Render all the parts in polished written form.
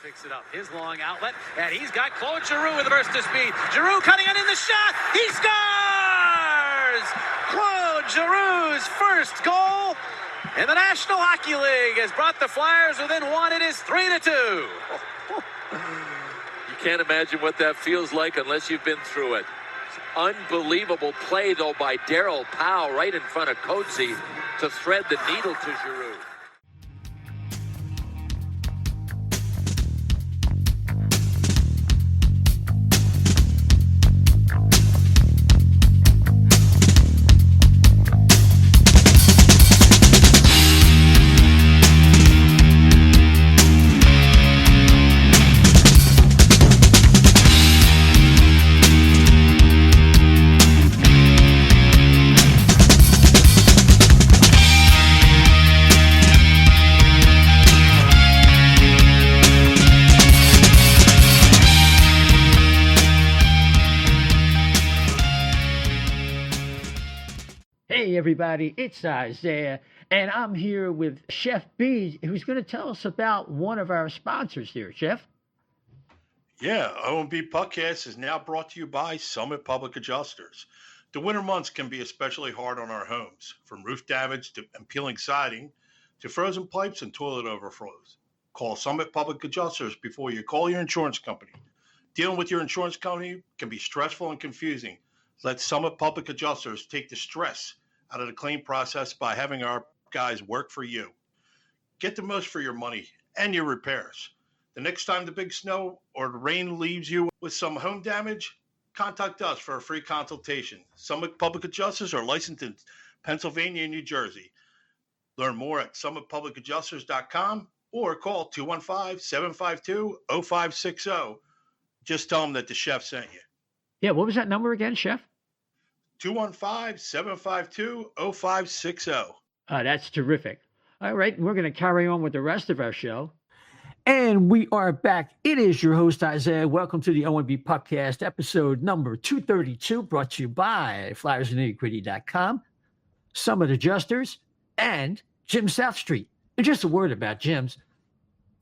Picks it up, his long outlet, and he's got Claude Giroux with a burst of speed. Giroux cutting it in the shot, he scores! Claude Giroux's first goal in the National Hockey League has brought the Flyers within one. It is 3-2. You can't imagine what that feels like unless you've been through it. Unbelievable play, though, by Darryl Powell right in front of Coetzee to thread the needle to Giroux. Hey everybody, it's Isaiah, and I'm here with Chef B, who's going to tell us about one of our sponsors here. Chef? Yeah, O&B Puckcast is now brought to you by Summit Public Adjusters. The winter months can be especially hard on our homes, from roof damage and peeling siding to frozen pipes and toilet overflows. Call Summit Public Adjusters before you call your insurance company. Dealing with your insurance company can be stressful and confusing. Let Summit Public Adjusters take the stress out of the claim process by having our guys work for you. Get the most for your money and your repairs. The next time the big snow or the rain leaves you with some home damage, contact us for a free consultation. Summit Public Adjusters are licensed in Pennsylvania and New Jersey. Learn more at summitpublicadjusters.com or call 215-752-0560. Just tell them that the chef sent you. Yeah, what was that number again, Chef? 215-752-0560. That's terrific. All right, we're going to carry on with the rest of our show. And we are back. It is your host, Isaiah. Welcome to the O&B Puckcast, episode number 232, brought to you by FlyersandNittyGritty.com, Summit Adjusters, and Jim South Street. And just a word about Jim's.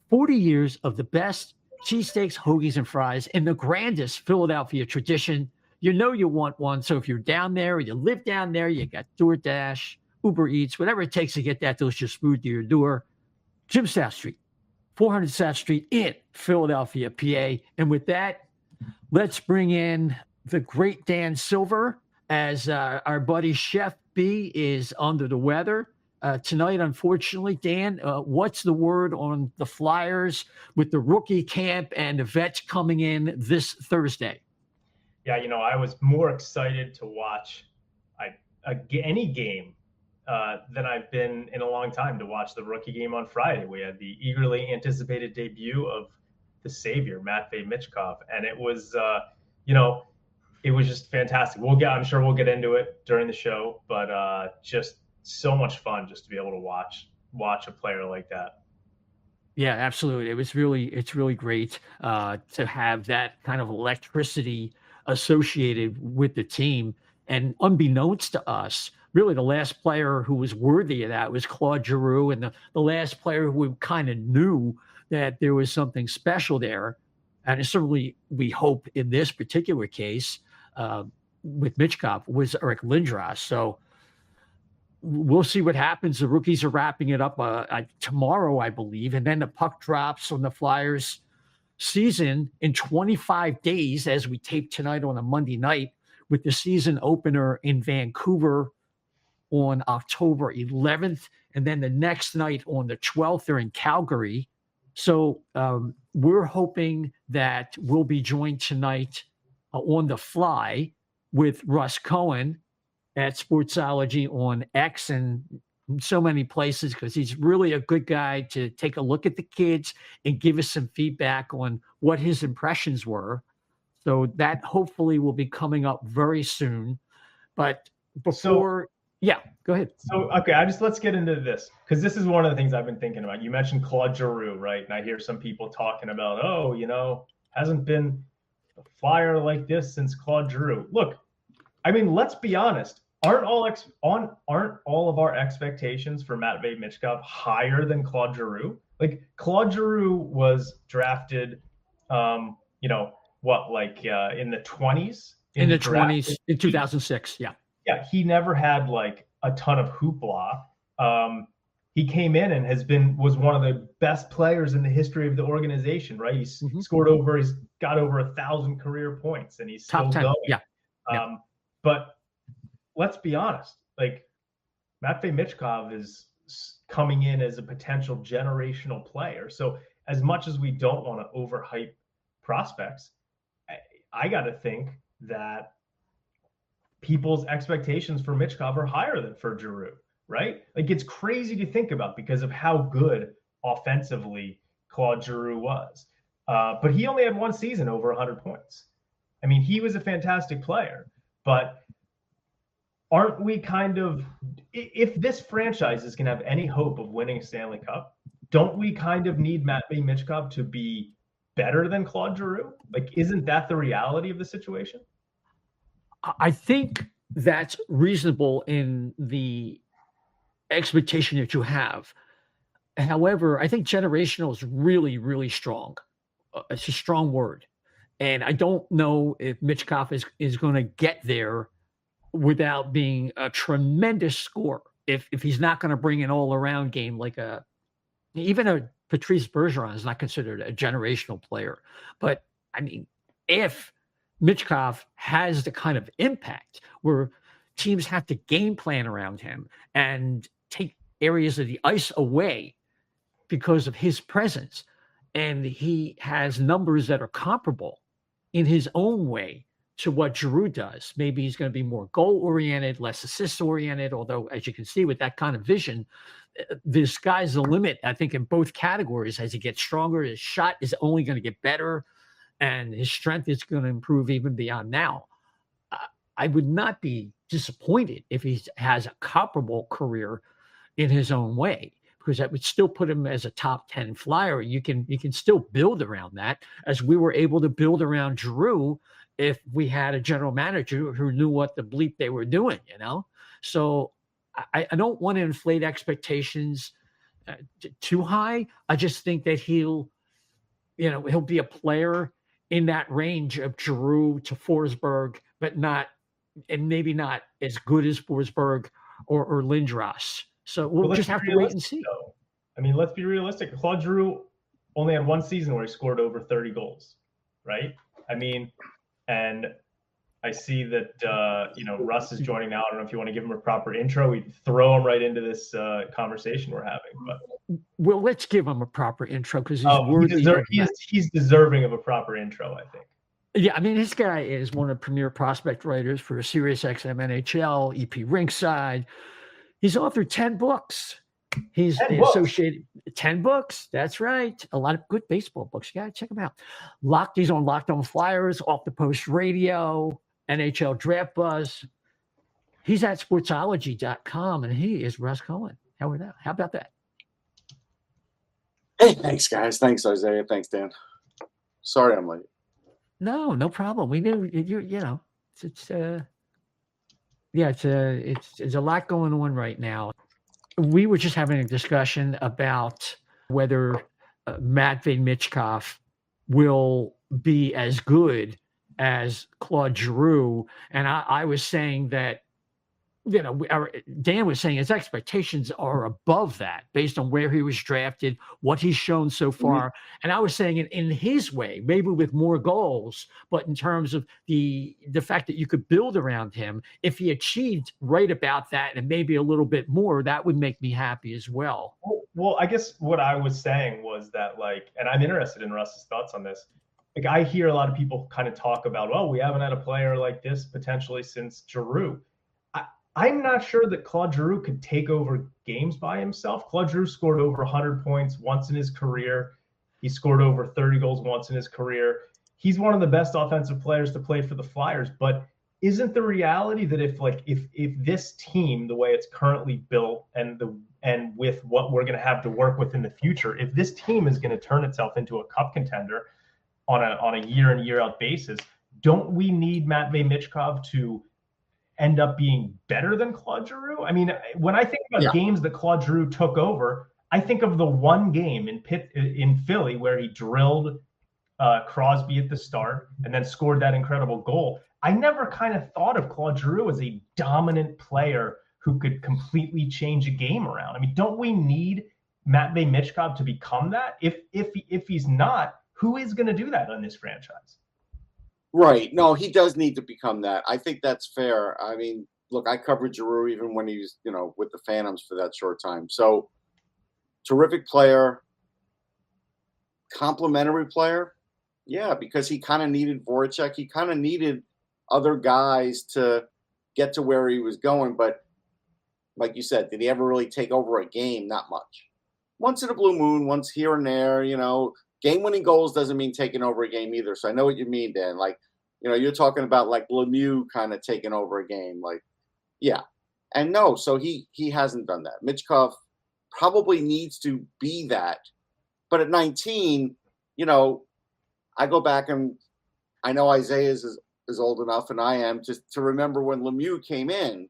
40 years of the best cheesesteaks, hoagies, and fries in the grandest Philadelphia tradition. You know you want one, so if you're down there or you live down there, you got DoorDash, Uber Eats, whatever it takes to get that delicious food to your door. Jim South Street, 400 South Street in Philadelphia, PA. And with that, let's bring in the great Dan Silver as our buddy Chef B is under the weather. Tonight, unfortunately, Dan, what's the word on the Flyers with the rookie camp and the vets coming in this Thursday? Yeah, I was more excited to watch any game than I've been in a long time to watch the rookie game on Friday. We had the eagerly anticipated debut of the savior, Matvei Michkov, and it was, it was just fantastic. I'm sure we'll get into it during the show, but just so much fun just to be able to watch a player like that. Yeah, absolutely. It's really great to have that kind of electricity associated with the team. And unbeknownst to us, really the last player who was worthy of that was Claude Giroux, and the last player who we kind of knew that there was something special there. And certainly we hope in this particular case with Michkov was Eric Lindros. So we'll see what happens. The rookies are wrapping it up tomorrow, I believe. And then the puck drops on the Flyers season in 25 days as we tape tonight on a Monday night, with the season opener in Vancouver on October 11th. And then the next night on the 12th, they're in Calgary. So we're hoping that we'll be joined tonight on the fly with Russ Cohen at Sportsology on X and so many places, because he's really a good guy to take a look at the kids and give us some feedback on what his impressions were. So that hopefully will be coming up very soon. But before, go ahead. So, okay, let's get into this, because this is one of the things I've been thinking about. You mentioned Claude Giroux, right? And I hear some people talking about, hasn't been a Flyer like this since Claude Giroux. Look, I mean, let's be honest. Aren't all of our expectations for Matvei Michkov higher than Claude Giroux? Like Claude Giroux was drafted, in the 20s? In the draft. 20s, in 2006, yeah. Yeah, he never had like a ton of hoopla. He came in and was one of the best players in the history of the organization, right? He's got over 1,000 career points, and he's Top still 10, going. yeah. But let's be honest, like Matvei Michkov is coming in as a potential generational player. So as much as we don't want to overhype prospects, I got to think that people's expectations for Michkov are higher than for Giroux, right? Like it's crazy to think about because of how good offensively Claude Giroux was. But he only had one season over 100 points. I mean, he was a fantastic player, but aren't we if this franchise is going to have any hope of winning a Stanley Cup, don't we kind of need Matvei Michkov to be better than Claude Giroux? Like, isn't that the reality of the situation? I think that's reasonable in the expectation that you have. However, I think generational is really, really strong. It's a strong word. And I don't know if Michkov is going to get there without being a tremendous scorer. If he's not going to bring an all-around game like even a Patrice Bergeron is not considered a generational player. But I mean, if Michkov has the kind of impact where teams have to game plan around him and take areas of the ice away because of his presence, and he has numbers that are comparable in his own way to what Giroux does. Maybe he's going to be more goal-oriented, less assist-oriented, although, as you can see, with that kind of vision, the sky's the limit, I think, in both categories. As he gets stronger, his shot is only going to get better, and his strength is going to improve even beyond now. I would not be disappointed if he has a comparable career in his own way, because that would still put him as a top 10 flyer. You can still build around that, as we were able to build around Giroux if we had a general manager who knew what the bleep they were doing, So I don't want to inflate expectations too high. I just think that he'll be a player in that range of Giroux to Forsberg, but maybe not as good as Forsberg or Lindros. So we'll just have to wait and see. Though. I mean, let's be realistic. Claude Giroux only had one season where he scored over 30 goals, right? I mean, and I see that, Russ is joining now. I don't know if you want to give him a proper intro. We'd throw him right into this conversation we're having. But well, let's give him a proper intro because he's worthy. He's deserving of a proper intro, I think. Yeah, I mean, this guy is one of the premier prospect writers for SiriusXM NHL, EP Rinkside. He's authored 10 books. He's associated 10 books. That's right. A lot of good baseball books. You got to check them out. He's on Locked On Flyers, Off the Post Radio, NHL Draft Buzz. He's at sportsology.com, and he is Russ Cohen. How about that? Hey, thanks, guys. Thanks, Isaiah. Thanks, Dan. Sorry I'm late. No problem. We knew it's a lot going on right now. We were just having a discussion about whether Matvei Michkov will be as good as Claude Giroux, and I was saying that Dan was saying his expectations are above that based on where he was drafted, what he's shown so far. And I was saying in his way, maybe with more goals, but in terms of the fact that you could build around him, if he achieved right about that and maybe a little bit more, that would make me happy as well. Well, I guess what I was saying was that, and I'm interested in Russ's thoughts on this. Like, I hear a lot of people kind of talk about, we haven't had a player like this potentially since Giroux. I'm not sure that Claude Giroux could take over games by himself. Claude Giroux scored over 100 points once in his career. He scored over 30 goals once in his career. He's one of the best offensive players to play for the Flyers. But isn't the reality that if this team, the way it's currently built and with what we're going to have to work with in the future, if this team is going to turn itself into a cup contender on a year in, year out basis, don't we need Matvei Michkov to end up being better than Claude Giroux? I mean, when I think about games that Claude Giroux took over, I think of the one game in Philly where he drilled Crosby at the start and then scored that incredible goal. I never kind of thought of Claude Giroux as a dominant player who could completely change a game around. I mean, don't we need Matvei Michkov to become that? If he's not, who is going to do that on this franchise? Right. No, he does need to become that. I think that's fair. I mean, look, I covered Giroux even when he was, with the Phantoms for that short time. So, terrific player, complimentary player. Yeah, because he kind of needed Voracek. He kind of needed other guys to get to where he was going. But like you said, did he ever really take over a game? Not much. Once in a blue moon, once here and there, game-winning goals doesn't mean taking over a game either. So I know what you mean, Dan. Like, you're talking about like Lemieux kind of taking over a game. Like, yeah. And no, so he hasn't done that. Michkov probably needs to be that. But at 19, I go back and I know Isaiah is old enough, and I am, to remember when Lemieux came in.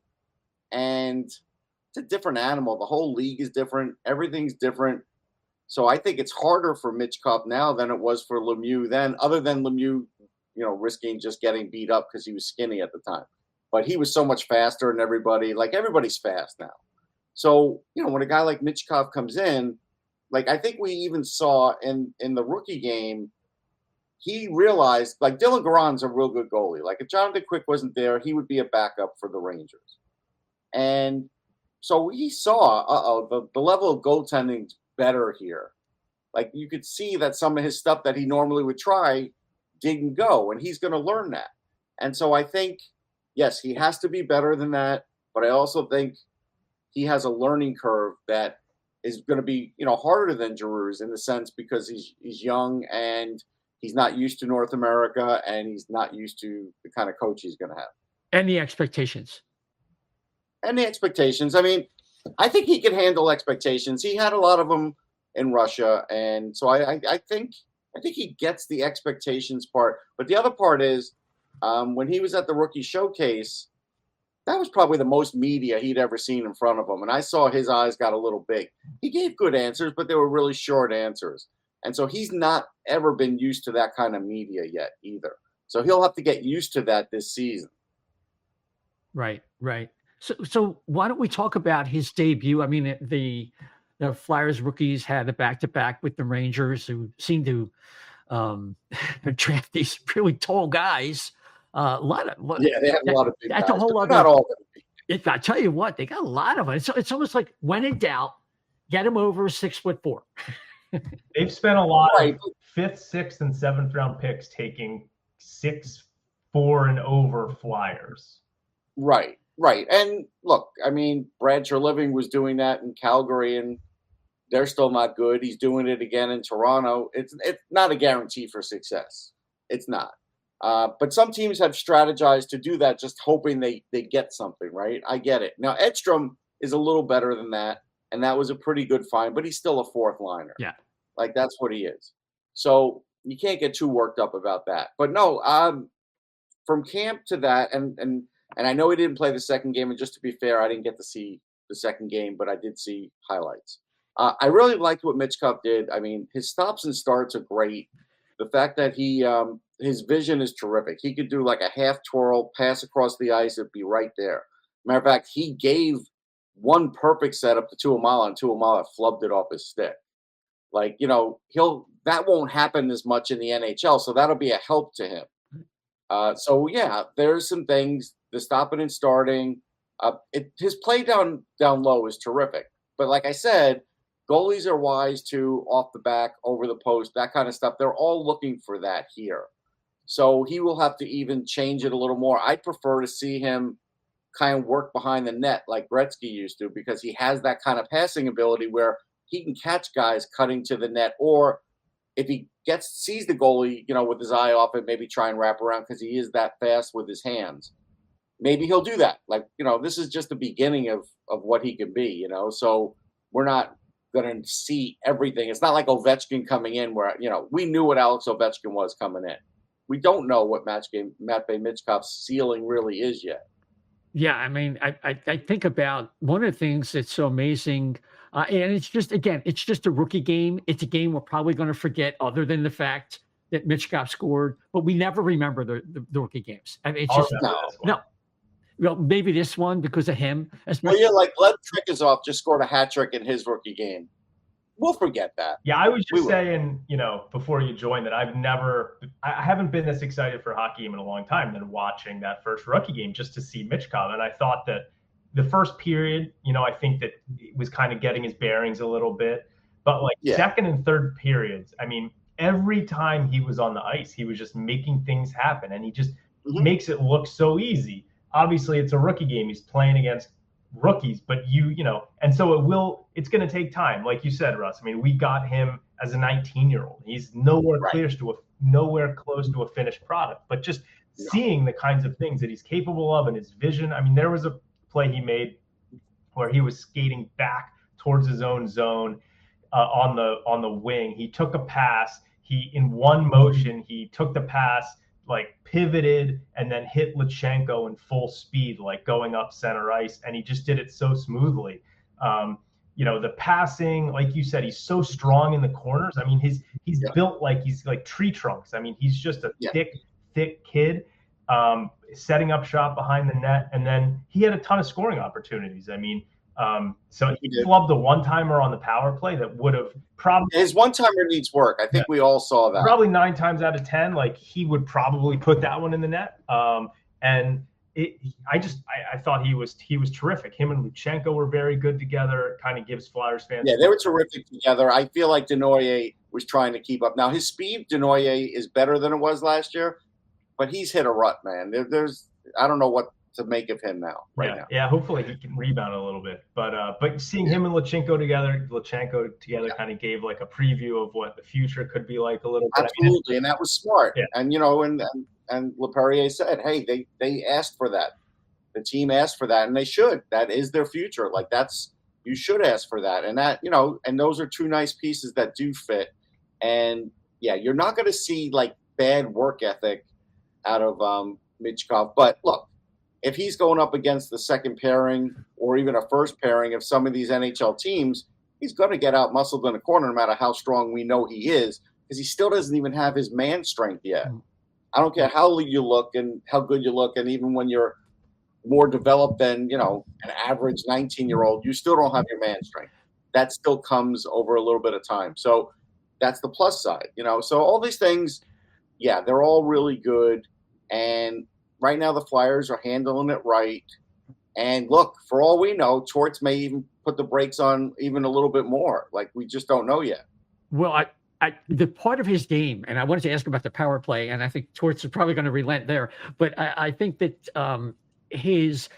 And it's a different animal. The whole league is different. Everything's different. So I think it's harder for Michkov now than it was for Lemieux then, other than Lemieux, risking just getting beat up because he was skinny at the time. But he was so much faster than everybody. Like, everybody's fast now. So, when a guy like Michkov comes in, like, I think we even saw in the rookie game, he realized, like, Dylan Garon's a real good goalie. Like, if Jonathan Quick wasn't there, he would be a backup for the Rangers. And so he saw, the level of goaltending's better here. Like, you could see that some of his stuff that he normally would try didn't go, and he's going to learn that. And so I think, yes, he has to be better than that, but I also think he has a learning curve that is going to be, harder than Giroux's in the sense because he's young and he's not used to North America and he's not used to the kind of coach he's going to have. And the expectations. I mean, I think he can handle expectations. He had a lot of them in Russia, and so I think he gets the expectations part. But the other part is when he was at the rookie showcase, that was probably the most media he'd ever seen in front of him, and I saw his eyes got a little big. He gave good answers, but they were really short answers, and so he's not ever been used to that kind of media yet either. So he'll have to get used to that this season. Right. So why don't we talk about his debut? I mean, the Flyers rookies had a back-to-back with the Rangers, who seemed to draft these really tall guys. They have a lot of big guys. That's a whole other. Not all of them. I tell you what, they got a lot of them. It's almost like when in doubt, get him over 6'4". They've spent a lot of 5th, 6th, and 7th round picks taking 6'4" and over Flyers. Right. And look, I mean, Brad Treliving was doing that in Calgary, and they're still not good. He's doing it again in Toronto. It's not a guarantee for success. It's not. But some teams have strategized to do that, just hoping they get something, right? I get it. Now, Edstrom is a little better than that, and that was a pretty good find, but he's still a fourth liner. Yeah. Like, that's what he is. So you can't get too worked up about that. But no, from camp to that, and I know he didn't play the second game, and just to be fair, I didn't get to see the second game, but I did see highlights. I really liked what Michkov did. I mean, his stops and starts are great. The fact that his vision is terrific. He could do like a half twirl, pass across the ice, it'd be right there. Matter of fact, he gave one perfect setup to Tuomaala, and Tuomaala flubbed it off his stick. Like, that won't happen as much in the NHL, so that'll be a help to him. So yeah, there's some things. The stopping and starting, his play down low is terrific. But like I said, goalies are wise to off the back, over the post, that kind of stuff. They're all looking for that here. So he will have to even change it a little more. I prefer to see him kind of work behind the net like Gretzky used to, because he has that kind of passing ability where he can catch guys cutting to the net, or if he sees the goalie, with his eye off it, maybe try and wrap around because he is that fast with his hands. Maybe he'll do that. Like, this is just the beginning of what he can be, so we're not going to see everything. It's not like Ovechkin coming in where, we knew what Alex Ovechkin was coming in. We don't know what Matvei Michkov's ceiling really is yet. Yeah, I mean, I think about one of the things that's so amazing And it's just a rookie game. It's a game we're probably going to forget, other than the fact that Michkov scored, but we never remember the rookie games. I mean, it's just no. Well, maybe this one because of him. Well, yeah, like Lev Trikazov just scored a hat trick in his rookie game. We'll forget that. Yeah, I was just saying, before you joined, that I haven't been this excited for a hockey game in a long time than watching that first rookie game just to see Michkov. And I thought that the first period, I think that it was kind of getting his bearings a little bit. But second and third periods, I mean, every time he was on the ice, he was just making things happen. And he just makes it look so easy. Obviously, it's a rookie game. He's playing against rookies, but and so it's going to take time. Like you said, Russ, I mean, we got him as a 19-year-old. He's nowhere close to a finished product, but just seeing the kinds of things that he's capable of and his vision. I mean, there was a play he made where he was skating back towards his own zone on the wing. He took a pass. In one motion, he took the pass, pivoted, and then hit Luchanko in full speed, going up center ice. And he just did it so smoothly. The passing, like you said, he's so strong in the corners. I mean, he's built he's like tree trunks. I mean, he's just a thick kid, setting up shot behind the net. And then he had a ton of scoring opportunities. I mean, so he flubbed a one-timer on the power play that would have probably – his one-timer needs work. I think we all saw that. Probably 9 times out of 10, he would probably put that one in the net. And I thought he was terrific. Him and Luchanko were very good together. It kind of gives Flyers fans – yeah, they were terrific together. I feel like Denoyer was trying to keep up. Now, his speed, Denoyer, is better than it was last year, but he's hit a rut, man. I don't know what to make of him now. Yeah, hopefully he can rebound a little bit. But seeing him and Luchanko together kind of gave a preview of what the future could be like a little bit. Absolutely, and that was smart. Yeah. And and LePerrier said, hey, they asked for that. The team asked for that, and they should. That is their future. You should ask for that. And that, and those are two nice pieces that do fit. And yeah, you're not going to see bad work ethic out of Michkov. But look, if he's going up against the second pairing or even a first pairing of some of these NHL teams, he's going to get out muscled in the corner no matter how strong we know he is, because he still doesn't even have his man strength yet. I don't care how you look and how good you look, and even when you're more developed than, an average 19-year-old, you still don't have your man strength. That still comes over a little bit of time. So that's the plus side, So all these things, they're all really good. And right now, the Flyers are handling it right. And look, for all we know, Torts may even put the brakes on even a little bit more. We just don't know yet. Well, the part of his game, and I wanted to ask about the power play, and I think Torts is probably going to relent there. But I think that his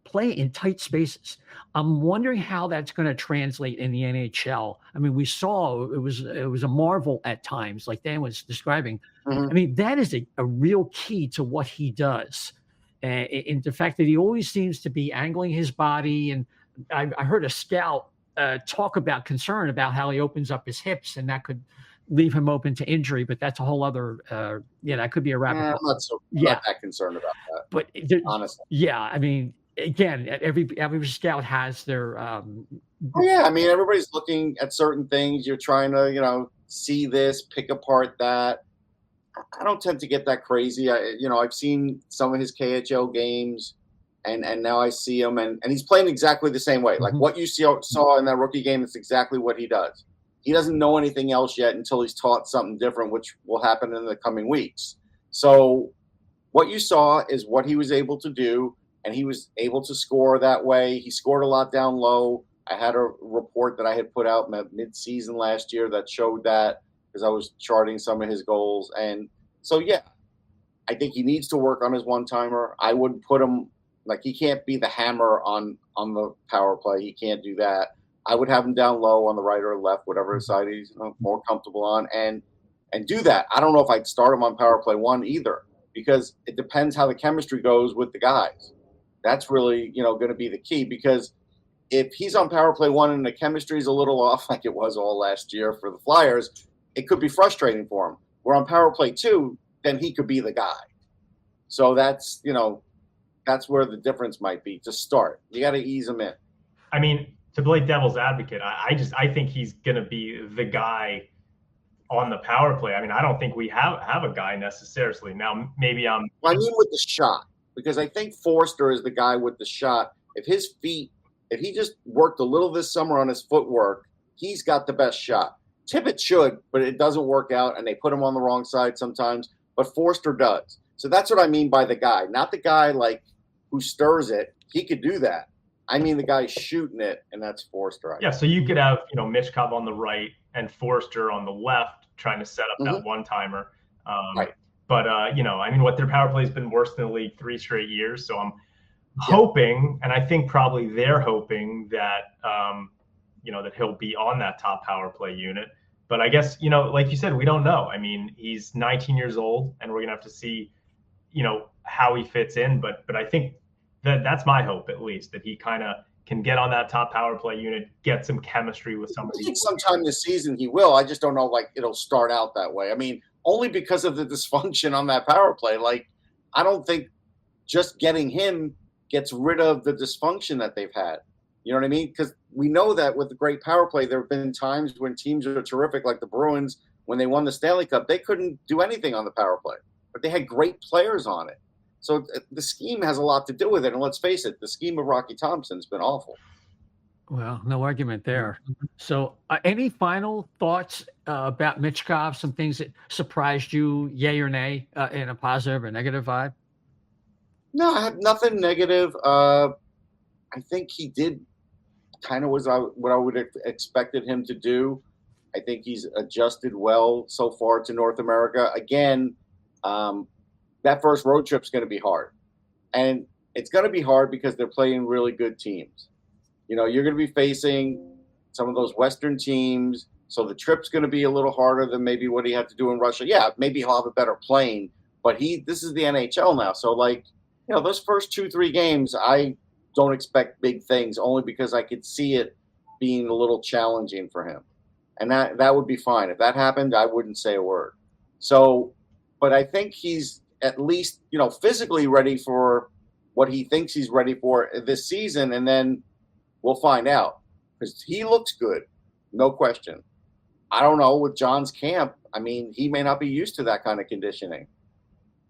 play in tight spaces, I'm wondering how that's going to translate in the NHL. I mean, we saw it was a marvel at times, like Dan was describing. I mean, that is a real key to what he does. In the fact that he always seems to be angling his body. And I heard a scout talk about concern about how he opens up his hips, and that could leave him open to injury. But that's a whole other, that could be a rabbit hole. I'm not that concerned about that. But honestly, I mean, again, every scout has their. I mean, everybody's looking at certain things. You're trying to, see this, pick apart that. I don't tend to get that crazy. I've seen some of his KHL games, and now I see him, and he's playing exactly the same way. What you saw in that rookie game is exactly what he does. He doesn't know anything else yet until he's taught something different, which will happen in the coming weeks. So what you saw is what he was able to do, and he was able to score that way. He scored a lot down low. I had a report that I had put out mid-season last year that showed that, because I was charting some of his goals. And so, I think he needs to work on his one-timer. I wouldn't put him he can't be the hammer on the power play. He can't do that. I would have him down low on the right or left, whatever side he's more comfortable on, and do that. I don't know if I'd start him on power play 1 either, because it depends how the chemistry goes with the guys. That's really, going to be the key, because if he's on power play 1 and the chemistry is a little off, like it was all last year for the Flyers, it could be frustrating for him. Where on power play 2, then he could be the guy. So that's where the difference might be to start. You got to ease him in. I mean, to play devil's advocate, I think he's going to be the guy on the power play. I mean, I don't think we have a guy necessarily. Now, maybe Well, I mean with the shot, because I think Forster is the guy with the shot. If he just worked a little this summer on his footwork, he's got the best shot. Tippett should, but it doesn't work out, and they put him on the wrong side sometimes. But Forster does. So that's what I mean by the guy, not the guy like who stirs it. He could do that. I mean the guy shooting it, and that's Forster. Yeah, so you could have Michkov on the right and Forster on the left trying to set up that one-timer. Right. But, I mean, their power play has been worse than the league 3 straight years. So I'm hoping, and I think probably they're hoping that, that he'll be on that top power play unit. But I guess, like you said, we don't know. I mean, he's 19 years old, and we're going to have to see, how he fits in. But I think that's my hope, at least, that he kind of can get on that top power play unit, get some chemistry with somebody. I think sometime this season he will. I just don't know, like, it'll start out that way. I mean, only because of the dysfunction on that power play. Like, I don't think just getting him gets rid of the dysfunction that they've had. You know what I mean? Because we know that with the great power play, there have been times when teams are terrific, like the Bruins, when they won the Stanley Cup, they couldn't do anything on the power play, but they had great players on it. So the scheme has a lot to do with it. And let's face it, the scheme of Rocky Thompson's been awful. Well, no argument there. So any final thoughts about Michkov, some things that surprised you, yay or nay, in a positive or negative vibe? No, I have nothing negative. I think he did kind of what I would have expected him to do. I think he's adjusted well so far to North America. Again, that first road trip's going to be hard. And it's going to be hard because they're playing really good teams. You're going to be facing some of those Western teams. So the trip's going to be a little harder than maybe what he had to do in Russia. Yeah, maybe he'll have a better plane, but this is the NHL now. So those first 2-3 games, I don't expect big things only because I could see it being a little challenging for him. And that would be fine. If that happened, I wouldn't say a word. So, but I think he's at least, physically ready for what he thinks he's ready for this season. And then we'll find out because he looks good. No question. I don't know with John's camp. I mean, he may not be used to that kind of conditioning.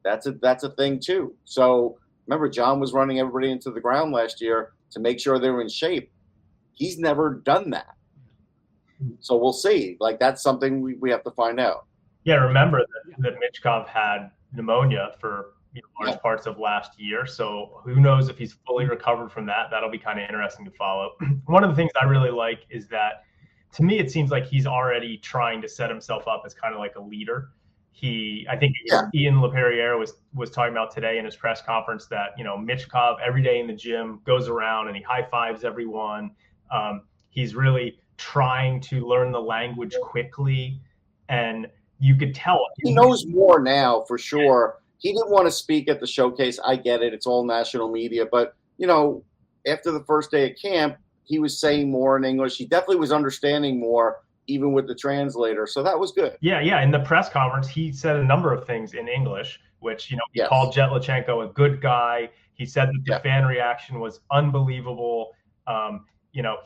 That's a thing too. So remember, John was running everybody into the ground last year to make sure they were in shape. He's never done that. So we'll see. Like, that's something we have to find out. Yeah, remember that Michkov had pneumonia for large parts of last year. So who knows if he's fully recovered from that. That'll be kind of interesting to follow. One of the things I really like is that, to me, it seems like he's already trying to set himself up as kind of like a leader. I think Ian LaPerriere was talking about today in his press conference that, Michkov every day in the gym goes around and he high fives everyone. He's really trying to learn the language quickly. And you could tell. He knows more now for sure. He didn't want to speak at the showcase. I get it. It's all national media. But, after the first day of camp, he was saying more in English. He definitely was understanding more, even with the translator. So that was good. Yeah. In the press conference, he said a number of things in English, which, he called Jett Luchanko a good guy. He said that the fan reaction was unbelievable.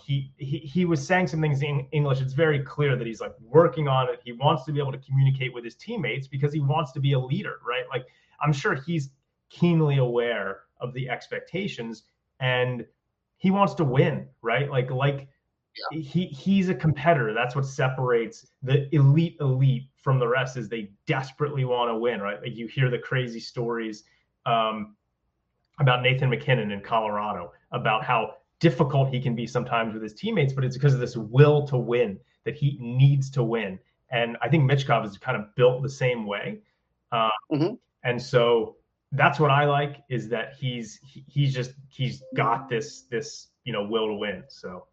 He was saying some things in English. It's very clear that he's like working on it. He wants to be able to communicate with his teammates because he wants to be a leader, right? Like, I'm sure he's keenly aware of the expectations and he wants to win, right? He's a competitor. That's what separates the elite from the rest, is they desperately want to win, right? Like, you hear the crazy stories about Nathan McKinnon in Colorado, about how difficult he can be sometimes with his teammates, but it's because of this will to win, that he needs to win. And I think Michkov is kind of built the same way. And so that's what I like, is that he's got this will to win. So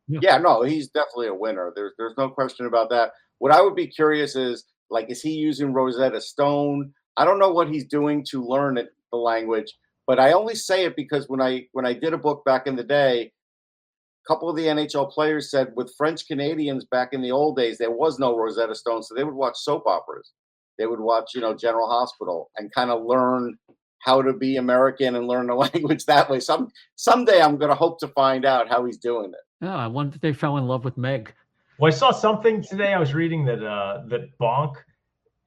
yeah, no, he's definitely a winner. There's no question about that. What I would be curious is he using Rosetta Stone? I don't know what he's doing to learn the language, but I only say it because when I did a book back in the day, a couple of the NHL players said with French Canadians back in the old days, there was no Rosetta Stone, so they would watch soap operas. They would watch, General Hospital and kind of learn how to be American and learn the language that way. Someday I'm going to hope to find out how he's doing it. Oh, I wonder if they fell in love with Meg. Well, I saw something today. I was reading that that Bonk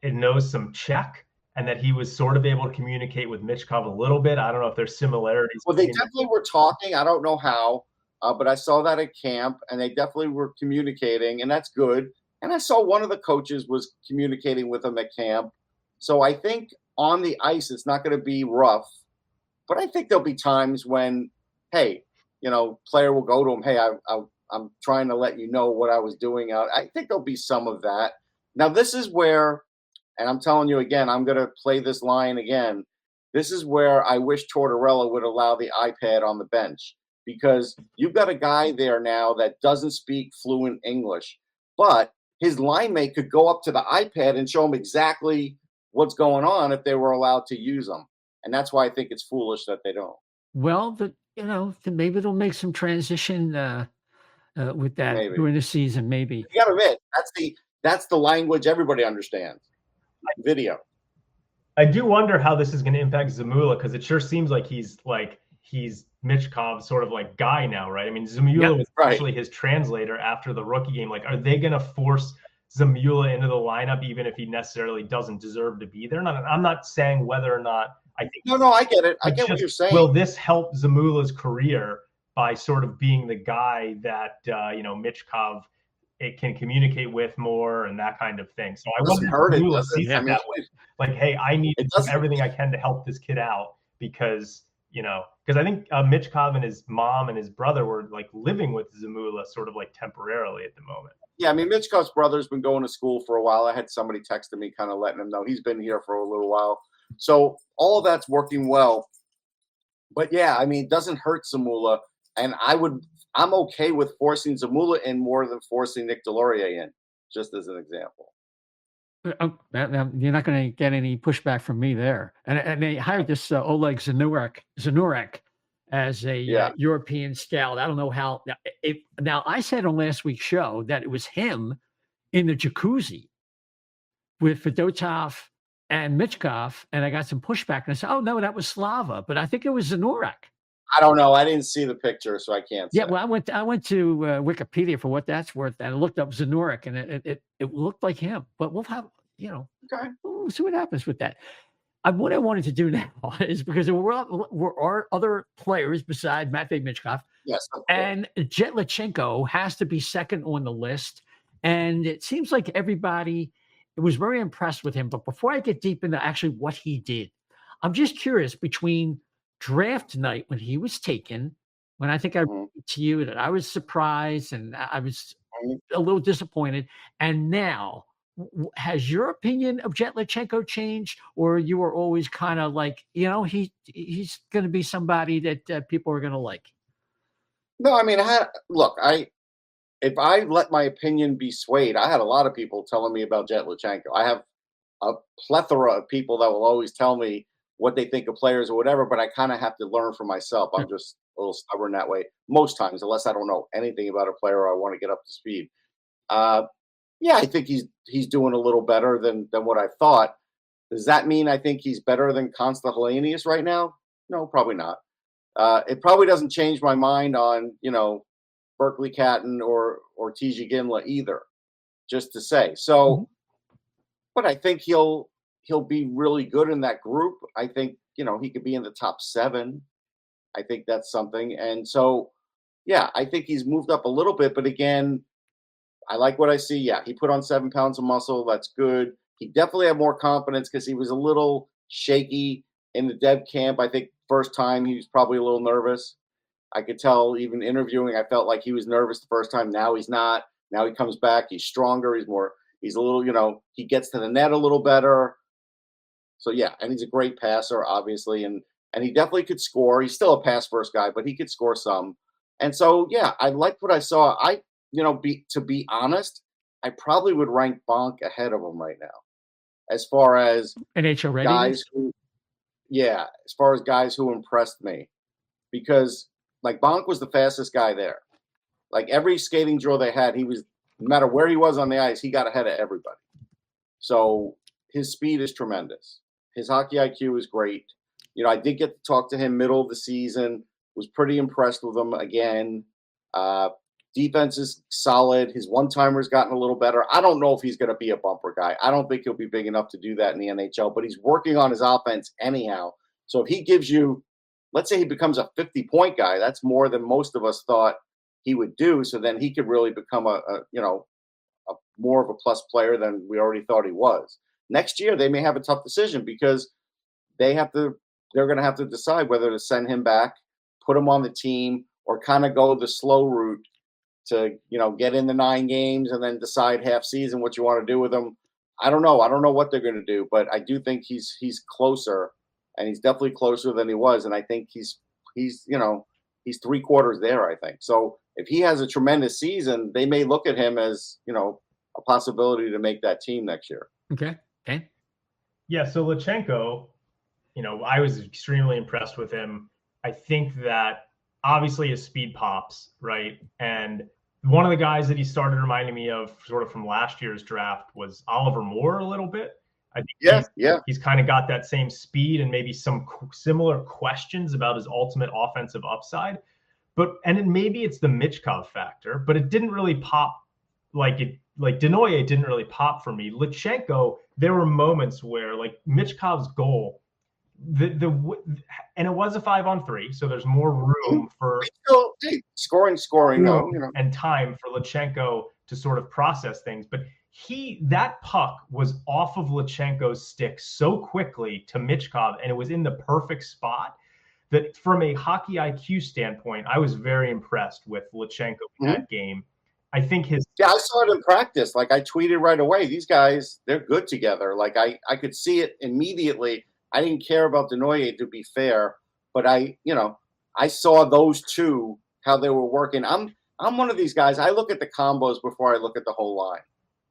knows some Czech, and that he was sort of able to communicate with Michkov a little bit. I don't know if there's similarities. Well, they definitely were talking. I don't know how, but I saw that at camp, and they definitely were communicating, and that's good. And I saw one of the coaches was communicating with him at camp. So I think on the ice, it's not going to be rough, but I think there'll be times when, hey, player will go to him, hey, I'm trying to let you know what I was doing out. I think there'll be some of that. Now, this is where, and I'm telling you again, I'm going to play this line again. This is where I wish Tortorella would allow the iPad on the bench, because you've got a guy there now that doesn't speak fluent English, but his line mate could go up to the iPad and show him exactly what's going on if they were allowed to use them. And that's why I think it's foolish that they don't. Well, maybe they'll make some transition with that during the season. Maybe. You got to admit, that's the language everybody understands. Video. I do wonder how this is going to impact Zamula, because it sure seems like he's Michkov's sort of like guy now, right? I mean, Zamula was actually his translator after the rookie game. Like, are they going to force Zamula into the lineup even if he necessarily doesn't deserve to be there? I'm not saying whether or not I think. No, I get it. I get what you're saying. Will this help Zamula's career by sort of being the guy that Michkov it can communicate with more and that kind of thing? So I wasn't hurt it that way. Like, hey, I need to do everything I can to help this kid out, because I think Michkov and his mom and his brother were like living with Zamula sort of like temporarily at the moment. Yeah, I mean, Michkov's brother's been going to school for a while. I had somebody texting me kind of letting him know he's been here for a little while. So all of that's working well. But yeah, I mean, it doesn't hurt Zamula. And I'm okay with forcing Zamula in more than forcing Nick Delorier in, just as an example. You're not going to get any pushback from me there. And they hired this Oleg Zanurek as a European scout. I don't know how. Now, I said on last week's show that it was him in the jacuzzi with Fedotov and Michkov, and I got some pushback. And I said, oh, no, that was Slava. But I think it was Zanurek. I don't know. I didn't see the picture, so I can't say. Yeah, well, I went to Wikipedia for what that's worth, and I looked up Zanurek, and it looked like him. But we'll have, okay. We'll see what happens with that. What I wanted to do now is, because there were other players besides Matvei Michkov. Yes. And Jett Luchanko has to be second on the list. And it seems like everybody was very impressed with him. But before I get deep into actually what he did, I'm just curious, between draft night when he was taken, when I think I wrote to you that I was surprised and I was a little disappointed, and now, has your opinion of Jett Luchanko changed, or you were always kind of like, he's going to be somebody that people are going to like? No, I mean, if I let my opinion be swayed, I had a lot of people telling me about Jett Luchanko. I have a plethora of people that will always tell me what they think of players or whatever, but I kind of have to learn for myself. I'm just a little stubborn that way most times, unless I don't know anything about a player or I want to get up to speed. Yeah, I think he's doing a little better than what I thought. Does that mean I think he's better than Konsta Helenius right now? No, probably not. It probably doesn't change my mind on, Berkeley Catton or TJ Ginla either, just to say. So, but I think he'll be really good in that group. I think, he could be in the top 7. I think that's something. And so, yeah, I think he's moved up a little bit, but again, I like what I see. Yeah, he put on 7 pounds of muscle. That's good. He definitely had more confidence because he was a little shaky in the dev camp. I think first time he was probably a little nervous. I could tell even interviewing, I felt like he was nervous the first time. Now he's not. Now he comes back. He's stronger. He's a little, he gets to the net a little better. So, yeah, and he's a great passer, obviously, and he definitely could score. He's still a pass-first guy, but he could score some. And so, yeah, I liked what I saw. To be honest, I probably would rank Bonk ahead of him right now, as far as NHL ready guys as far as guys who impressed me, because like Bonk was the fastest guy there. Like every skating drill they had, no matter where he was on the ice, he got ahead of everybody. So his speed is tremendous. His hockey IQ is great. I did get to talk to him middle of the season. Was pretty impressed with him again. Defense is solid. His one-timer's gotten a little better. I don't know if he's going to be a bumper guy. I don't think he'll be big enough to do that in the NHL, but he's working on his offense anyhow. So if he gives you, let's say he becomes a 50-point guy, that's more than most of us thought he would do. So then he could really become a more of a plus player than we already thought he was. Next year, they may have a tough decision because they're going to have to decide whether to send him back, put him on the team, or kind of go the slow route to, get in the 9 games and then decide half season what you want to do with him. I don't know. I don't know what they're going to do, but I do think he's closer, and he's definitely closer than he was. And I think he's 3/4 there, I think. So if he has a tremendous season, they may look at him as, a possibility to make that team next year. Okay. Yeah. So Luchanko, I was extremely impressed with him. I think that obviously his speed pops, right? And one of the guys that he started reminding me of sort of from last year's draft was Oliver Moore a little bit. I think he's kind of got that same speed and maybe some similar questions about his ultimate offensive upside. Maybe it's the Michkov factor, but it didn't really pop like Denoye didn't really pop for me. Luchanko, there were moments where Michkov's goal, and it was a 5-on-3, so there's more room for scoring, and time for Luchanko to sort of process things. But that puck was off of Luchanko's stick so quickly to Michkov, and it was in the perfect spot that from a hockey IQ standpoint, I was very impressed with Luchanko in that game. I think I saw it in practice. I tweeted right away, these guys, they're good together. I could see it immediately. I didn't care about Denoye, to be fair, but I saw those two, how they were working. I'm one of these guys. I look at the combos before I look at the whole line.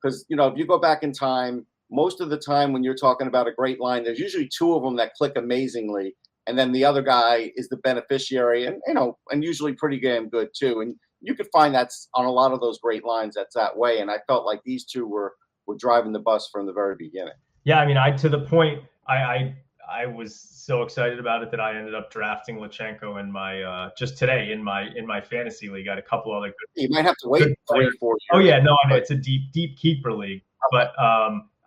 Because, if you go back in time, most of the time when you're talking about a great line, there's usually 2 of them that click amazingly. And then the other guy is the beneficiary and usually pretty damn good too. And you could find that's on a lot of those great lines that's that way. And I felt like these two were driving the bus from the very beginning. Yeah, I mean, to the point, I was so excited about it that I ended up drafting Luchanko in my just today in my fantasy league. I got a couple other good. You might have to wait 3 or 4 years. Oh yeah, no, it's a deep keeper league. But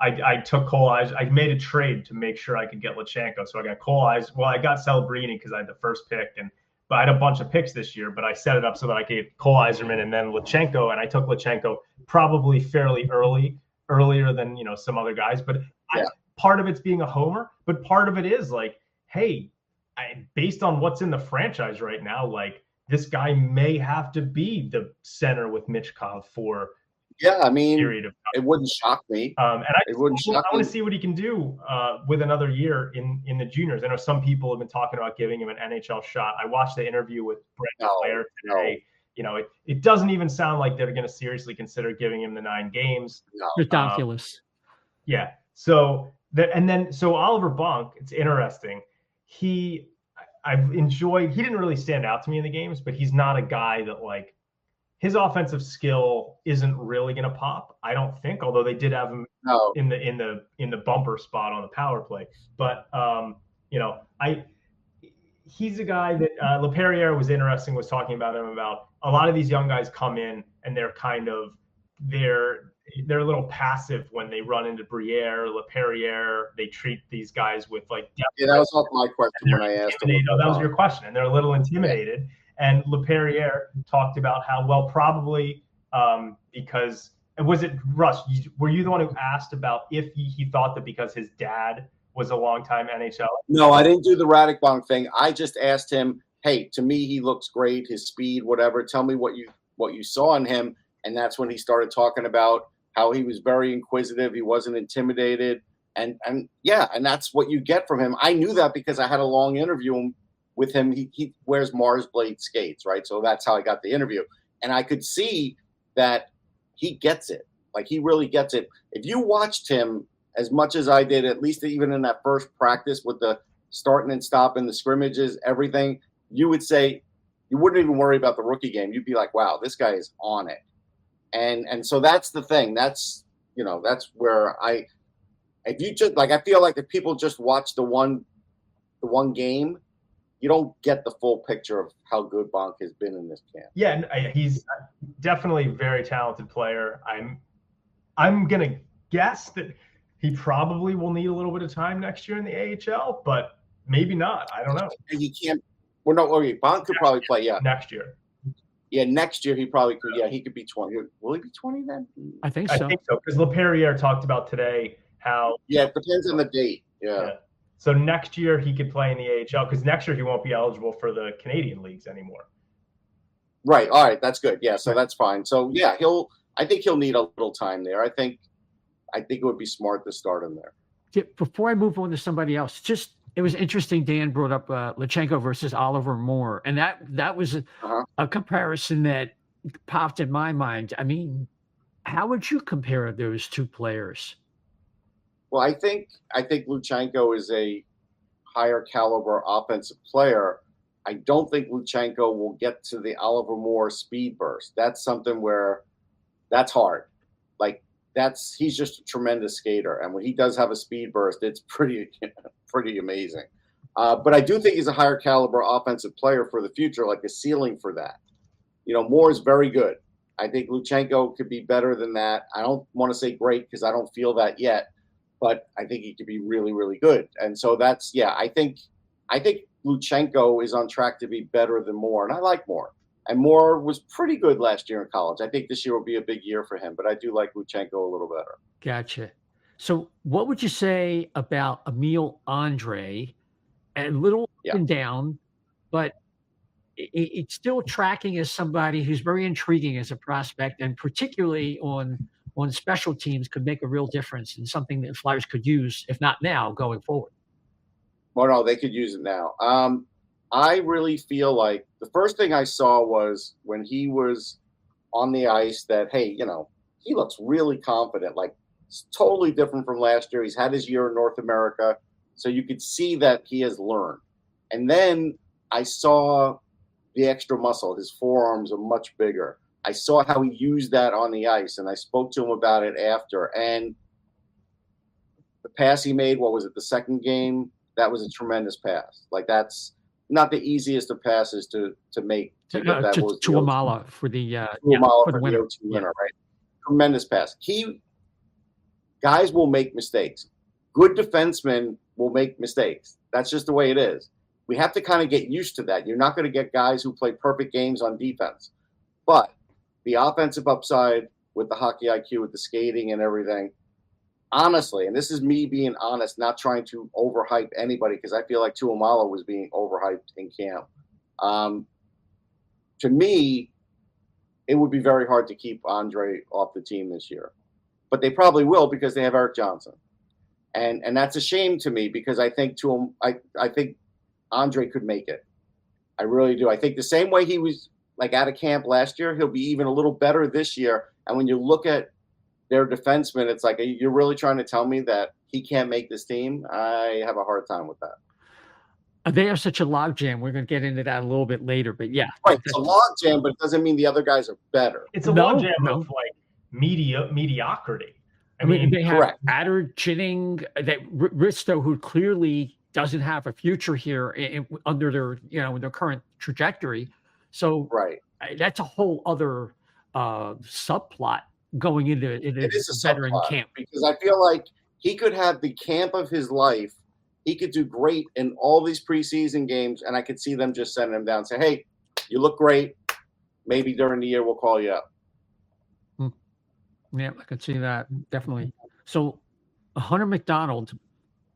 I took Cole Eisen. I made a trade to make sure I could get Luchanko. So I got Cole Eisen. Well, I got Celebrini because I had the first pick, but I had a bunch of picks this year. But I set it up so that I could get Cole Eiserman and then Luchanko, and I took Luchanko probably fairly earlier than some other guys. But part of it's being a homer, but part of it is based on what's in the franchise right now, this guy may have to be the center with Michkov for. Yeah, I mean, period of time. It wouldn't shock me. I want to see what he can do with another year in the juniors. I know some people have been talking about giving him an NHL shot. I watched the interview with Brent Blair today. It doesn't even sound like they're going to seriously consider giving him the 9 games. Ridiculous. Yeah. So Oliver Bonk, it's interesting. I've enjoyed. He didn't really stand out to me in the games, but he's not a guy that his offensive skill isn't really going to pop, I don't think. Although they did have him in the bumper spot on the power play, but he's a guy that Leperrier was interesting. Was talking about him about a lot of these young guys come in and they're kind of they're a little passive when they run into Briere, Leperrier. They treat these guys with depth. Yeah, that was not my question when I asked him. That was your question, and they're a little intimidated. Yeah. And Leperrier talked about how probably because was it Russ? Were you the one who asked about if he thought that because his dad was a longtime NHL? No, I didn't do the Radek thing. I just asked him, "Hey, to me, he looks great. His speed, whatever. Tell me what you saw in him." And that's when he started talking about how he was very inquisitive. He wasn't intimidated, and that's what you get from him. I knew that because I had a long interview with him. He wears Mars Blade skates, right? So that's how I got the interview. And I could see that he gets it. He really gets it. If you watched him as much as I did, at least even in that first practice with the starting and stopping, the scrimmages, everything, you would say you wouldn't even worry about the rookie game. You'd be like, wow, this guy is on it. And so that's the thing. That's where if you just I feel like if people just watch the one the one game, you don't get the full picture of how good Bonk has been in this camp. Yeah, he's definitely a very talented player. I'm gonna guess that he probably will need a little bit of time next year in the AHL, but maybe not. I don't know. And he can't. Well, no, okay, Bonk could probably play. Yeah, next year. Yeah, next year he probably could. Yeah, he could be 20. Will he be 20 then? I think so. Because LePerriere talked about today how. Yeah, it depends on the date. Yeah. So next year he could play in the AHL because next year he won't be eligible for the Canadian leagues anymore. Right. All right. That's good. Yeah. So that's fine. So yeah, I think he'll need a little time there. I think it would be smart to start him there. Before I move on to somebody else, it was interesting. Dan brought up Luchanko versus Oliver Moore, and that was a comparison that popped in my mind. I mean, how would you compare those two players? Well, I think Luchanko is a higher caliber offensive player. I don't think Luchanko will get to the Oliver Moore speed burst. That's something where that's hard. Like he's just a tremendous skater, and when he does have a speed burst, it's pretty amazing. But I do think he's a higher caliber offensive player for the future, like a ceiling for that. Moore is very good. I think Luchanko could be better than that. I don't want to say great because I don't feel that yet, but I think he could be really, really good. And so I think Luchanko is on track to be better than Moore, and I like Moore. And Moore was pretty good last year in college. I think this year will be a big year for him, but I do like Luchanko a little better. Gotcha. So what would you say about Emil Andrae? A little up and down, but it's still tracking as somebody who's very intriguing as a prospect, and particularly on special teams could make a real difference and something that Flyers could use, if not now, going forward. Well, no, they could use it now. I really feel like the first thing I saw was when he was on the ice that, hey, he looks really confident. Like, it's totally different from last year. He's had his year in North America, so you could see that he has learned. And then I saw the extra muscle. His forearms are much bigger. I saw how he used that on the ice, and I spoke to him about it after. And the pass he made, what was it, the second game? That was a tremendous pass. Like, that's not the easiest of passes to make. Tuomaala for the winner, right? Tremendous pass. Guys will make mistakes. Good defensemen will make mistakes. That's just the way it is. We have to kind of get used to that. You're not going to get guys who play perfect games on defense. But the offensive upside with the hockey IQ, with the skating and everything, honestly, and this is me being honest, not trying to overhype anybody, because I feel like Tuomaala was being overhyped in camp. To me, it would be very hard to keep Andrae off the team this year. But they probably will because they have Erik Johnson. And that's a shame to me because I think I think Andrae could make it. I really do. I think the same way he was like out of camp last year, he'll be even a little better this year. And when you look at their defensemen, it's like, you're really trying to tell me that he can't make this team? I have a hard time with that. They are such a logjam. We're going to get into that a little bit later, but yeah. Right, it's a logjam, but it doesn't mean the other guys are better. It's a logjam of like mediocrity. I mean, they have Adder, Chinning, that Risto, who clearly doesn't have a future here under their current trajectory. So that's a whole other subplot going into the veteran camp. Because I feel like he could have the camp of his life. He could do great in all these preseason games, and I could see them just sending him down and say, hey, you look great. Maybe during the year we'll call you up. Yeah, I could see that, definitely. So Hunter McDonald,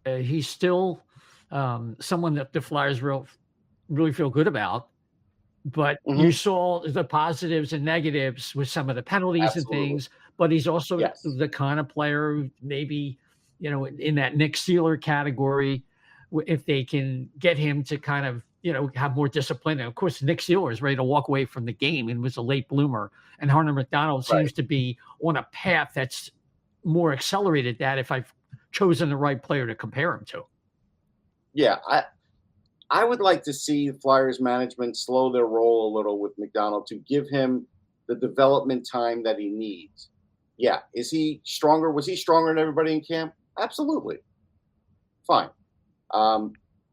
he's still someone that the Flyers really feel good about. But you saw the positives and negatives with some of the penalties and things. But he's also the kind of player who maybe, in that Nick Seeler category, if they can get him to kind of, have more discipline. And of course, Nick Seeler is ready to walk away from the game and was a late bloomer. And Hunter McDonald seems to be on a path that's more accelerated that if I've chosen the right player to compare him to. Yeah, I would like to see Flyers management slow their roll a little with McDonald to give him the development time that he needs. Yeah. Is he stronger? Was he stronger than everybody in camp? Absolutely. Fine.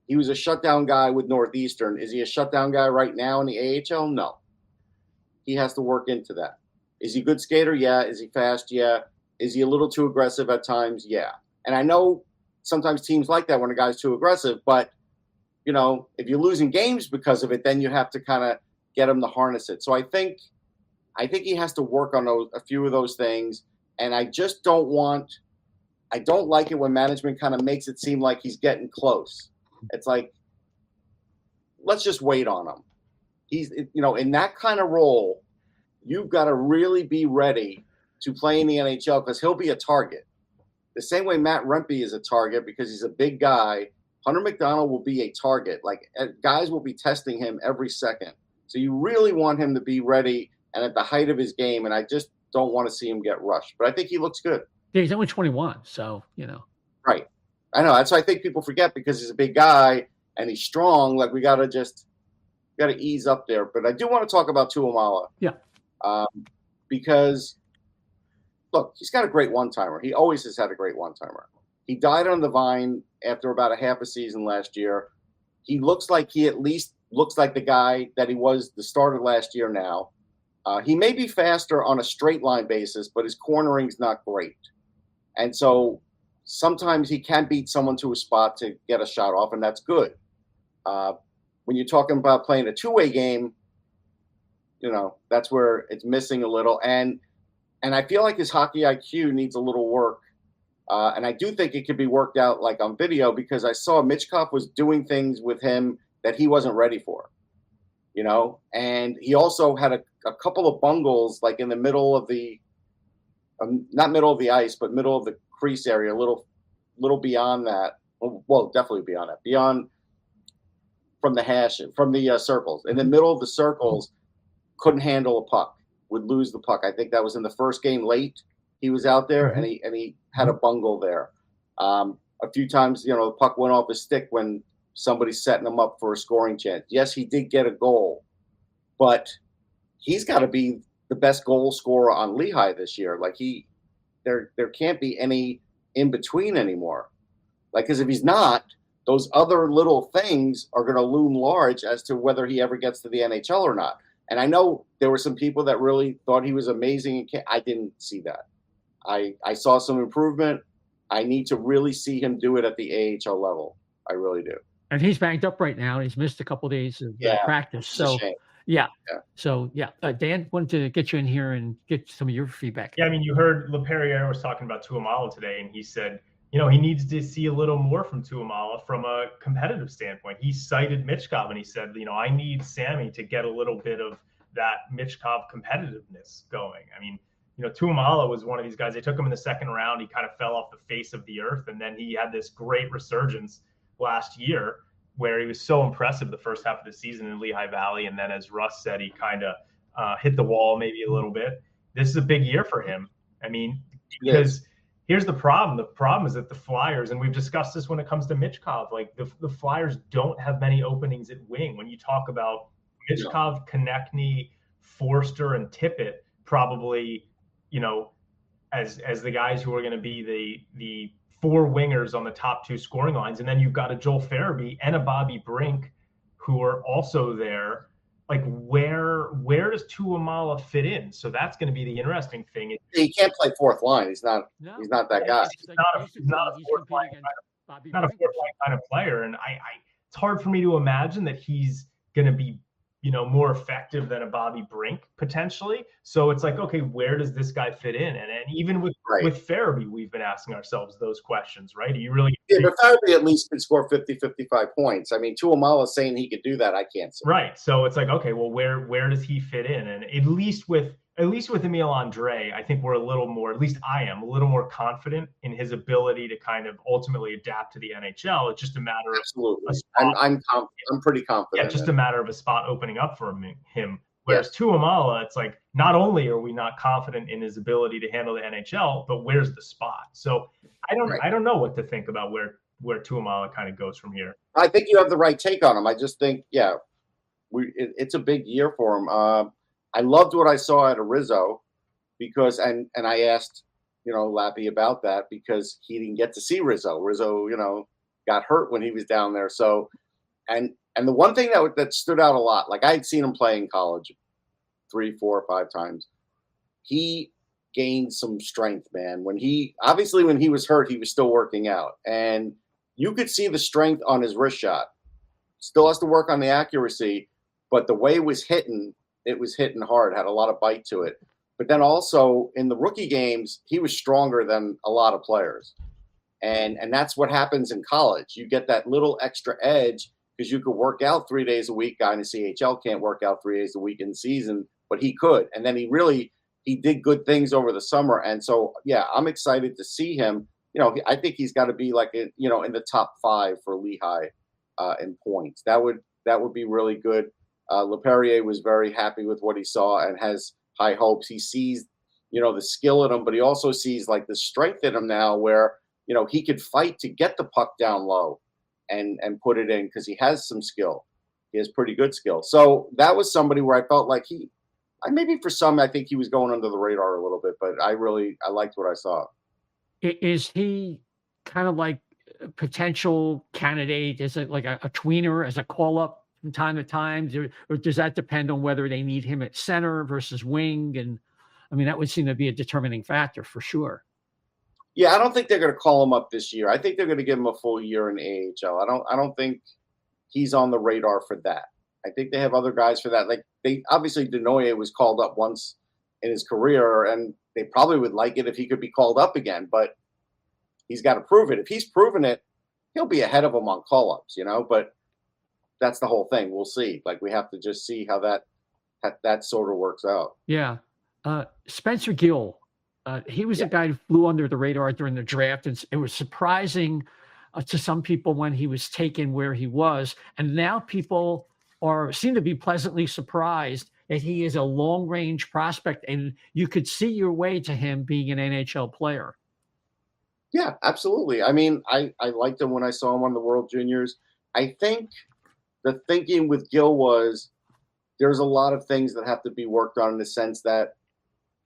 He was a shutdown guy with Northeastern. Is he a shutdown guy right now in the AHL? No. He has to work into that. Is he a good skater? Yeah. Is he fast? Yeah. Is he a little too aggressive at times? Yeah. And I know sometimes teams like that when a guy's too aggressive, but, if you're losing games because of it, then you have to kind of get him to harness it. So I think he has to work on a few of those things. And I just don't like it when management kind of makes it seem like he's getting close. It's like, let's just wait on him. He's, in that kind of role, you've got to really be ready to play in the NHL because he'll be a target. The same way Matt Rempe is a target because he's a big guy. Hunter McDonald will be a target. Like, guys will be testing him every second. So you really want him to be ready and at the height of his game, and I just don't want to see him get rushed. But I think he looks good. Yeah, he's only 21, so, Right. I know. That's why I think people forget because he's a big guy and he's strong. Like, we got to ease up there. But I do want to talk about Tuomaala. Yeah. Because, look, he's got a great one-timer. He always has had a great one-timer. He died on the vine after about a half a season last year. He at least looks like the guy that he was the start of last year now. He may be faster on a straight line basis, but his cornering's not great. And so sometimes he can beat someone to a spot to get a shot off, and that's good. When you're talking about playing a two-way game, that's where it's missing a little. And I feel like his hockey IQ needs a little work. And I do think it could be worked out like on video because I saw Michkov was doing things with him that he wasn't ready for, and he also had a couple of bungles like in the middle of the, not middle of the ice, but middle of the crease area, a little beyond that. Well, definitely beyond that, beyond from the circles. In the middle of the circles, couldn't handle a puck, would lose the puck. I think that was in the first game late. He was out there and he had a bungle there. A few times, the puck went off his stick when somebody's setting him up for a scoring chance. Yes, he did get a goal, but he's got to be the best goal scorer on Lehigh this year. Like there can't be any in between anymore. Like, because if he's not, those other little things are going to loom large as to whether he ever gets to the NHL or not. And I know there were some people that really thought he was amazing. I didn't see that. I saw some improvement. I need to really see him do it at the AHL level. I really do. And he's banged up right now. He's missed a couple of days of practice. So, yeah. So, Dan, wanted to get you in here and get some of your feedback. Yeah, I mean, you heard LePerriere was talking about Tuomaala today, and he said, he needs to see a little more from Tuomaala from a competitive standpoint. He cited Michkov, and he said, I need Sammy to get a little bit of that Michkov competitiveness going. I mean, Tuomaala was one of these guys. They took him in the second round. He kind of fell off the face of the earth, and then he had this great resurgence last year where he was so impressive the first half of the season in Lehigh Valley. And then, as Russ said, he kind of hit the wall maybe a little bit. This is a big year for him. I mean, because here's the problem. The problem is that the Flyers, and we've discussed this when it comes to Michkov, like the Flyers don't have many openings at wing. When you talk about Michkov, Konechny, Forster, and Tippett, probably, as the guys who are going to be the four wingers on the top two scoring lines. And then you've got a Joel Farabee and a Bobby Brink who are also there. Like, where does Tuomaala fit in? So that's going to be the interesting thing. He can't play fourth line. He's not that guy. He's not a fourth line kind of player. And it's hard for me to imagine that he's going to be, more effective than a Bobby Brink potentially. So it's like, okay, where does this guy fit in? And even with Farabee, we've been asking ourselves those questions, right? Are you really? Yeah, but Farabee at least can score 50, 55 points. I mean, Tuomaala saying he could do that, I can't say. Right. So it's like, okay, well, where does he fit in? And at least with Emil Andrae, I think we're a little more, at least I am a little more confident in his ability to kind of ultimately adapt to the NHL. It's just a matter of absolutely. I'm pretty confident. Yeah, just a matter of a spot opening up for him. Whereas Tuomaala, it's like, not only are we not confident in his ability to handle the NHL, but where's the spot? So I don't know what to think about where Tuomaala kind of goes from here. I think you have the right take on him. I just think, it's a big year for him. I loved what I saw at Rizzo because, and I asked, Lappy about that because he didn't get to see Rizzo. Rizzo, got hurt when he was down there. So, and the one thing that stood out a lot, like I had seen him play in college 3, 4, 5 times. He gained some strength, man. When he was hurt, he was still working out, and you could see the strength on his wrist shot. Still has to work on the accuracy, but the way it was hitting hard, had a lot of bite to it. But then also in the rookie games, he was stronger than a lot of players. And that's what happens in college. You get that little extra edge because you could work out 3 days a week. Guy in the CHL can't work out 3 days a week in the season, but he could. And then he did good things over the summer. And so, yeah, I'm excited to see him. I think he's got to be like, in the top 5 for Lehigh in points. That would be really good. LePerrier was very happy with what he saw and has high hopes. He sees, the skill in him, but he also sees like the strength in him now where, he could fight to get the puck down low and put it in because he has some skill. He has pretty good skill. So that was somebody where I felt like maybe for some, I think he was going under the radar a little bit, but I liked what I saw. Is he kind of like a potential candidate? Is it like a tweener as a call-up from time to time? Or does that depend on whether they need him at center versus wing? And I mean, that would seem to be a determining factor for sure. Yeah, I don't think they're going to call him up this year. I think they're going to give him a full year in AHL. I don't think he's on the radar for that. I think they have other guys for that. Like obviously Denoye was called up once in his career, and they probably would like it if he could be called up again, but he's got to prove it. If he's proven it, he'll be ahead of him on call-ups, but that's the whole thing. We'll see. Like we have to just see how that sort of works out. Yeah. Spencer Gill, he was a guy who flew under the radar during the draft, and it was surprising to some people when he was taken where he was. And now people seem to be pleasantly surprised that he is a long-range prospect, and you could see your way to him being an NHL player. Yeah, absolutely. I mean, I liked him when I saw him on the World Juniors. I think the thinking with Gill was there's a lot of things that have to be worked on in the sense that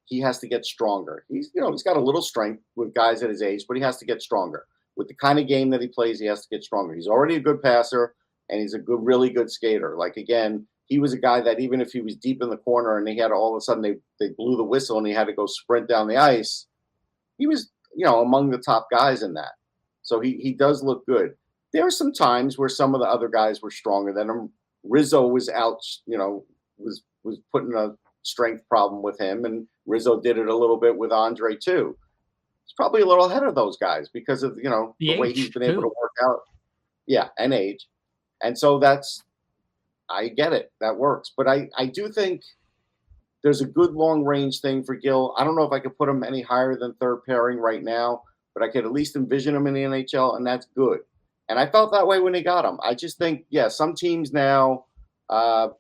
he has to get stronger. He's got a little strength with guys at his age, but he has to get stronger. With the kind of game that he plays, he has to get stronger. He's already a good passer, and he's a really good skater. Like, again, he was a guy that even if he was deep in the corner and they had all of a sudden they blew the whistle and he had to go sprint down the ice, he was, among the top guys in that. So he does look good. There are some times where some of the other guys were stronger than him. Rizzo was out, was putting a strength problem with him, and Rizzo did it a little bit with Andre too. He's probably a little ahead of those guys because of, the way he's been able to work out. Yeah, and age. And so I get it. That works. But I do think there's a good long-range thing for Gill. I don't know if I could put him any higher than third pairing right now, but I could at least envision him in the NHL, and that's good. And I felt that way when they got him. I just think, some teams now don't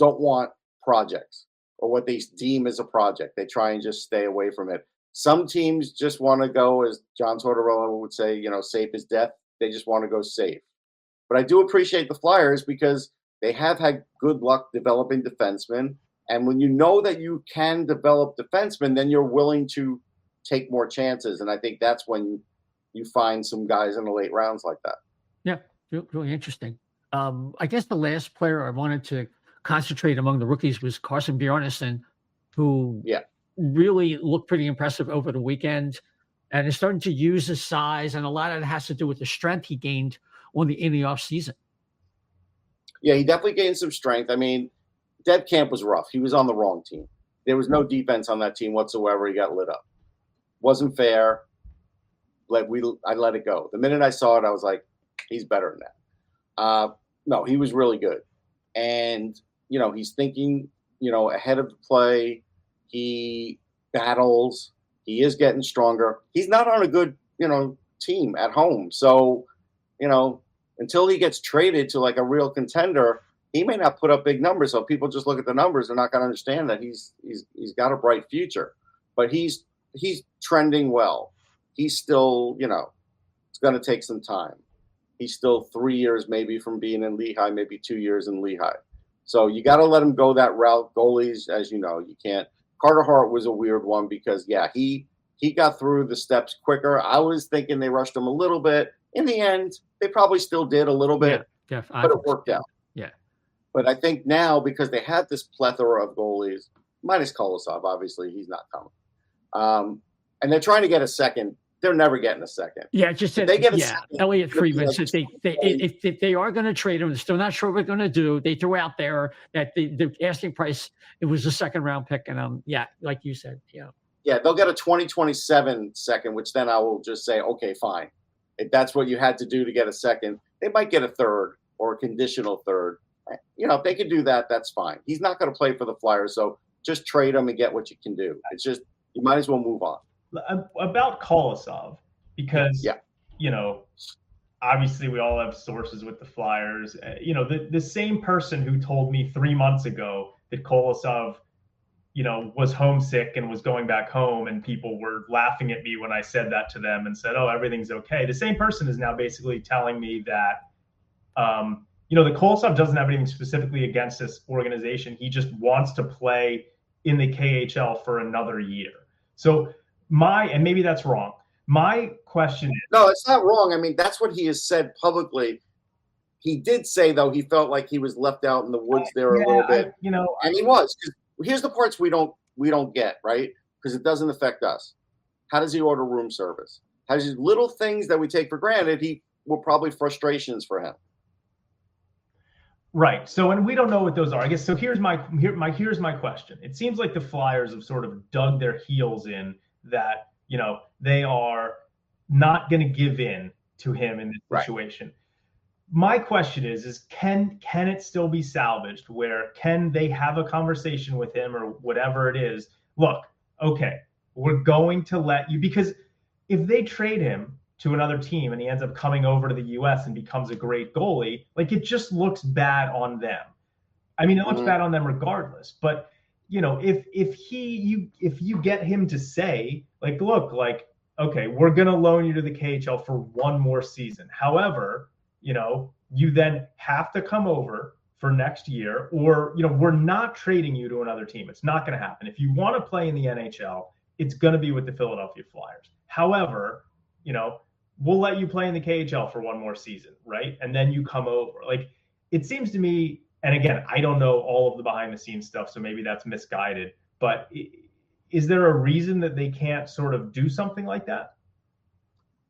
want projects or what they deem as a project. They try and just stay away from it. Some teams just want to go, as John Tortorella would say, safe as death. They just want to go safe. But I do appreciate the Flyers because they have had good luck developing defensemen. And when you know that you can develop defensemen, then you're willing to take more chances. And I think that's when you find some guys in the late rounds like that. Yeah, really interesting. I guess the last player I wanted to concentrate among the rookies was Carson Bjarnason, who really looked pretty impressive over the weekend and is starting to use his size. And a lot of it has to do with the strength he gained in the off season. Yeah, he definitely gained some strength. I mean, Dev Camp was rough. He was on the wrong team. There was no defense on that team whatsoever. He got lit up. Wasn't fair. I let it go. The minute I saw it, I was like, he's better than that. No, he was really good. And, he's thinking, ahead of the play. He battles. He is getting stronger. He's not on a good, team at home. So, until he gets traded to like a real contender, he may not put up big numbers. So people just look at the numbers. They're not going to understand that he's got a bright future. But he's trending well. He's still, it's going to take some time. He's still 3 years maybe from being in Lehigh, maybe 2 years in Lehigh. So you got to let him go that route. Goalies, as you know, you can't. Carter Hart was a weird one because, he got through the steps quicker. I was thinking they rushed him a little bit, In the end, they probably still did a little bit, but it worked out. Yeah. But I think now, because they have this plethora of goalies, minus Kolosov, obviously, he's not coming. And they're trying to get a second. They're never getting a second. Yeah, just said, they get a second, Elliot Friedman said if they are going to trade him, they're still not sure what they're going to do. They threw out there that the asking price, it was a second round pick, and like you said, yeah, they'll get a 2027 second, which then I will just say, okay, fine. If that's what you had to do to get a second, they might get a third or a conditional third. If they can do that, that's fine. He's not going to play for the Flyers, so just trade him and get what you can do. It's just, you might as well move on. About Kolosov, because obviously we all have sources with the Flyers. The same person who told me 3 months ago that Kolosov, was homesick and was going back home, and people were laughing at me when I said that to them and said, "Oh, everything's okay." The same person is now basically telling me that, that Kolosov doesn't have anything specifically against this organization. He just wants to play in the KHL for another year. So and maybe that's wrong. My question is, no, it's not wrong. I mean, that's what he has said publicly. He did say, though, he felt like he was left out in the woods there a little bit. And he was. Here's the parts we don't get, right? Because it doesn't affect us. How does he order room service? How does little things that we take for granted, were probably frustrations for him. Right. So, and we don't know what those are. I guess so. Here's my question. It seems like the Flyers have sort of dug their heels in that, they are not going to give in to him in this situation. Right. My question is can it still be salvaged? Where can they have a conversation with him or whatever it is? Look, okay, we're going to let you, because if they trade him to another team and he ends up coming over to the U.S. and becomes a great goalie, like, it just looks bad on them. I mean, it looks bad on them regardless. But if you get him to say, like, look, like, okay, we're gonna loan you to the KHL for one more season. However, you then have to come over for next year, or we're not trading you to another team. It's not going to happen. If you want to play in the NHL, it's going to be with the Philadelphia Flyers. However, we'll let you play in the KHL for one more season, right? And then you come over. Like, it seems to me, and again, I don't know all of the behind the scenes stuff, so maybe that's misguided, but is there a reason that they can't sort of do something like that?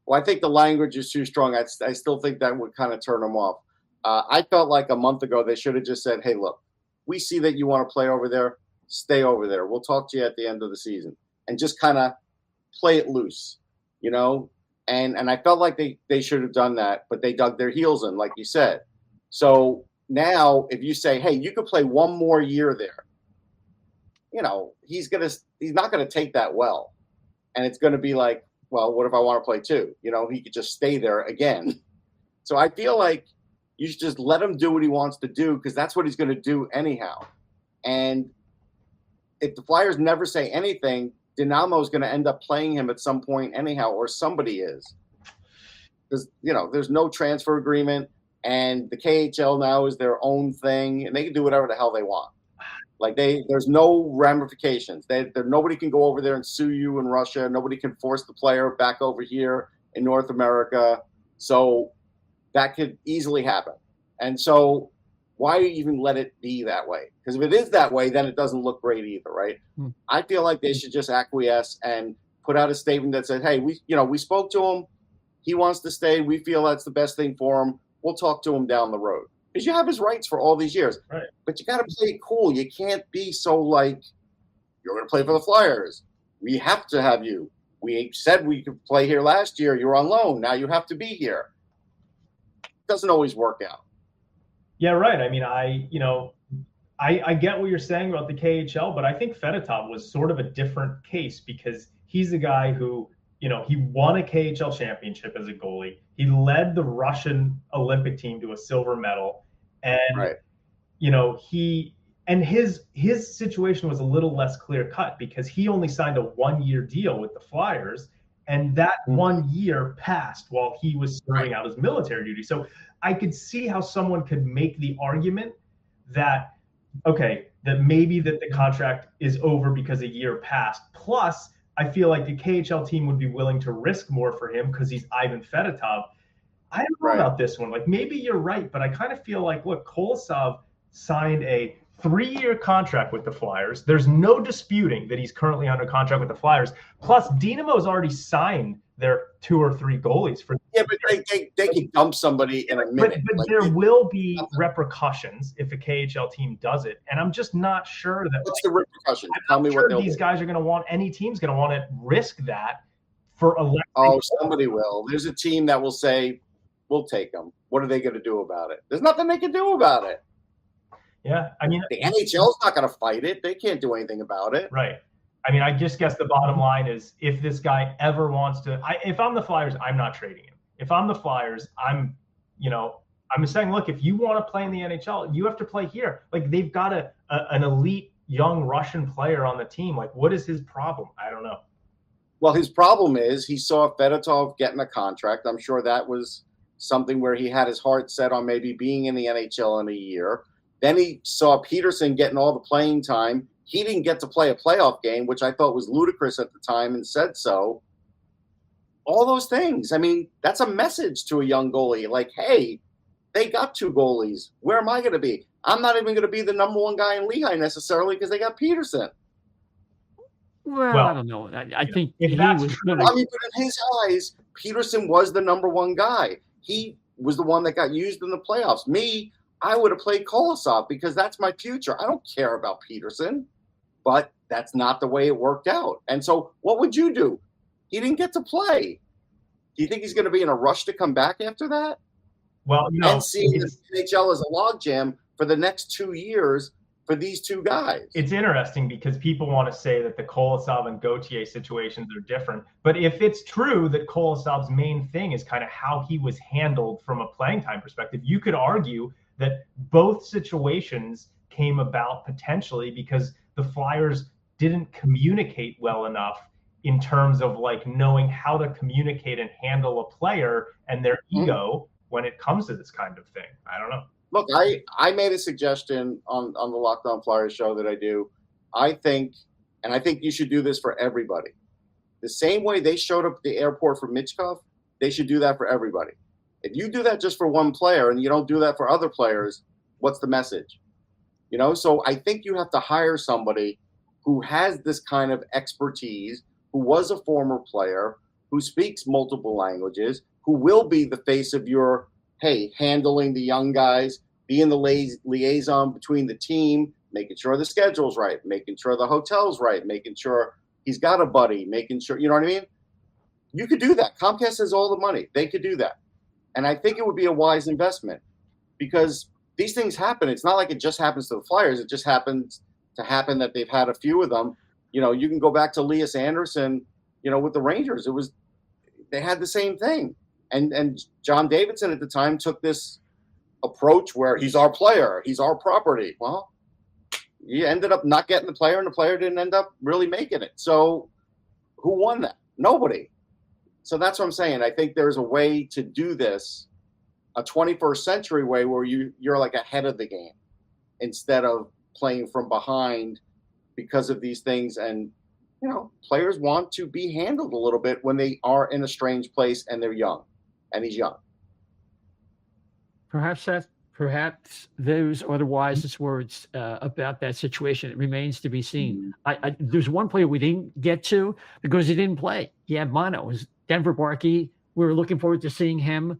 Well, I think the language is too strong. I still think that would kind of turn them off. I felt like a month ago they should have just said, hey, look, we see that you want to play over there. Stay over there. We'll talk to you at the end of the season. And just kind of play it loose, And I felt like they should have done that, but they dug their heels in, like you said. So now if you say, hey, you could play one more year there, he's not going to take that well. And it's going to be like, well, what if I want to play too? He could just stay there again. So I feel like you should just let him do what he wants to do, because that's what he's going to do anyhow. And if the Flyers never say anything, Dinamo is going to end up playing him at some point anyhow, or somebody is. Because, there's no transfer agreement, and the KHL now is their own thing, and they can do whatever the hell they want. Like, there's no ramifications. Nobody can go over there and sue you in Russia. Nobody can force the player back over here in North America. So that could easily happen. And so why even let it be that way? Because if it is that way, then it doesn't look great either, right? I feel like they should just acquiesce and put out a statement that said, hey, we spoke to him. He wants to stay. We feel that's the best thing for him. We'll talk to him down the road. Because you have his rights for all these years. Right. But you got to play it cool. You can't be so like, you're going to play for the Flyers. We have to have you. We said we could play here last year. You're on loan. Now you have to be here. It doesn't always work out. Yeah, right. I mean, I get what you're saying about the KHL, but I think Fedotov was sort of a different case, because he's a guy who, he won a KHL championship as a goalie. He led the Russian Olympic team to a silver medal. And, right. His situation was a little less clear cut, because he only signed a 1-year deal with the Flyers. And that 1 year passed while he was serving out his military duty. So I could see how someone could make the argument that, okay, that maybe that the contract is over because a year passed. Plus, I feel like the KHL team would be willing to risk more for him because he's Ivan Fedotov. I don't know about this one. Like, maybe you're right, but I kind of feel like, look, Kolosov signed a 3-year contract with the Flyers. There's no disputing that he's currently under contract with the Flyers. Plus, Dynamo's already signed their 2 or 3 goalies for. Yeah, but they can dump somebody in a minute. But like, there will be repercussions if a KHL team does it, and I'm just not sure that. What's the repercussions? Tell me what these guys are going to want. Any team's going to want to risk that for a. Oh, somebody will. There's a team that will say, "We'll take them." What are they going to do about it? There's nothing they can do about it. Yeah, I mean, the NHL's not going to fight it. They can't do anything about it. Right. I mean, I just guess the bottom line is, if this guy ever wants to, if I'm the Flyers, I'm not trading him. If I'm the Flyers, I'm saying, look, if you want to play in the NHL, you have to play here. Like, they've got an elite young Russian player on the team. Like, what is his problem? I don't know. Well, his problem is he saw Fedotov getting a contract. I'm sure that was something where he had his heart set on maybe being in the NHL in a year. Then he saw Peterson getting all the playing time. He didn't get to play a playoff game, which I thought was ludicrous at the time, and said so. All those things. I mean, that's a message to a young goalie. Like, hey, they got 2 goalies. Where am I going to be? I'm not even going to be the number 1 guy in Lehigh necessarily because they got Peterson. Well, I don't know. I think he was but in his eyes, Peterson was the number 1 guy. He was the one that got used in the playoffs. Me, I would have played Kolosov because that's my future. I don't care about Peterson, but that's not the way it worked out. And so what would you do? He didn't get to play. Do you think he's going to be in a rush to come back after that? Well, and seeing the NHL as a logjam for the next 2 years for these 2 guys. It's interesting because people want to say that the Kolosov and Gauthier situations are different. But if it's true that Kolosov's main thing is kind of how he was handled from a playing time perspective, you could argue that both situations came about potentially because the Flyers didn't communicate well enough in terms of like knowing how to communicate and handle a player and their ego when it comes to this kind of thing. I don't know. Look, I made a suggestion on the Locked On Flyers show that I do. I think you should do this for everybody. The same way they showed up at the airport for Michkov, they should do that for everybody. If you do that just for one player and you don't do that for other players, what's the message? So I think you have to hire somebody who has this kind of expertise, who was a former player, who speaks multiple languages, who will be the face of your, hey, handling the young guys, being the liaison between the team, making sure the schedule's right, making sure the hotel's right, making sure he's got a buddy, making sure, you know what I mean? You could do that. Comcast has all the money. They could do that. And I think it would be a wise investment because these things happen. It's not like it just happens to the Flyers. It just happens to happen that they've had a few of them. You can go back to Elias Anderson, with the Rangers. They had the same thing. And John Davidson at the time took this approach where he's our player, he's our property. Well, he ended up not getting the player, and the player didn't end up really making it. So who won that? Nobody. So that's what I'm saying. I think there's a way to do this, a 21st century way where you're like ahead of the game instead of playing from behind because of these things. And, players want to be handled a little bit when they are in a strange place and they're young, and he's young. Perhaps those are the wisest words about that situation. It remains to be seen. There's one player we didn't get to because he didn't play. He had mono. It was Denver Barkey. We were looking forward to seeing him.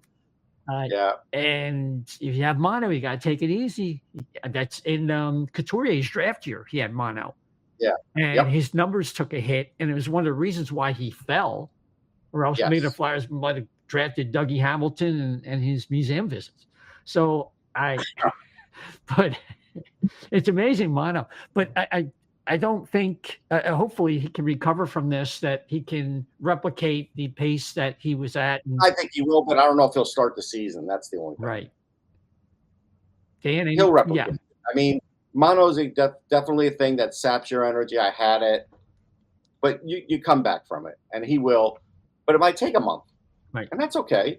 And if you have mono, you got to take it easy. That's in Couturier's draft year. He had mono. Yeah. And his numbers took a hit. And it was one of the reasons why he fell, or else maybe the Flyers might have drafted Dougie Hamilton and his museum visits. So but it's amazing, mono. But I don't think, hopefully he can recover from this, that he can replicate the pace that he was at. I think he will, but I don't know if he'll start the season. That's the only thing. Right. Dan, he'll replicate. Yeah. I mean, mono's definitely a thing that saps your energy. I had it. But you come back from it, and he will. But it might take a month. Right. And that's okay.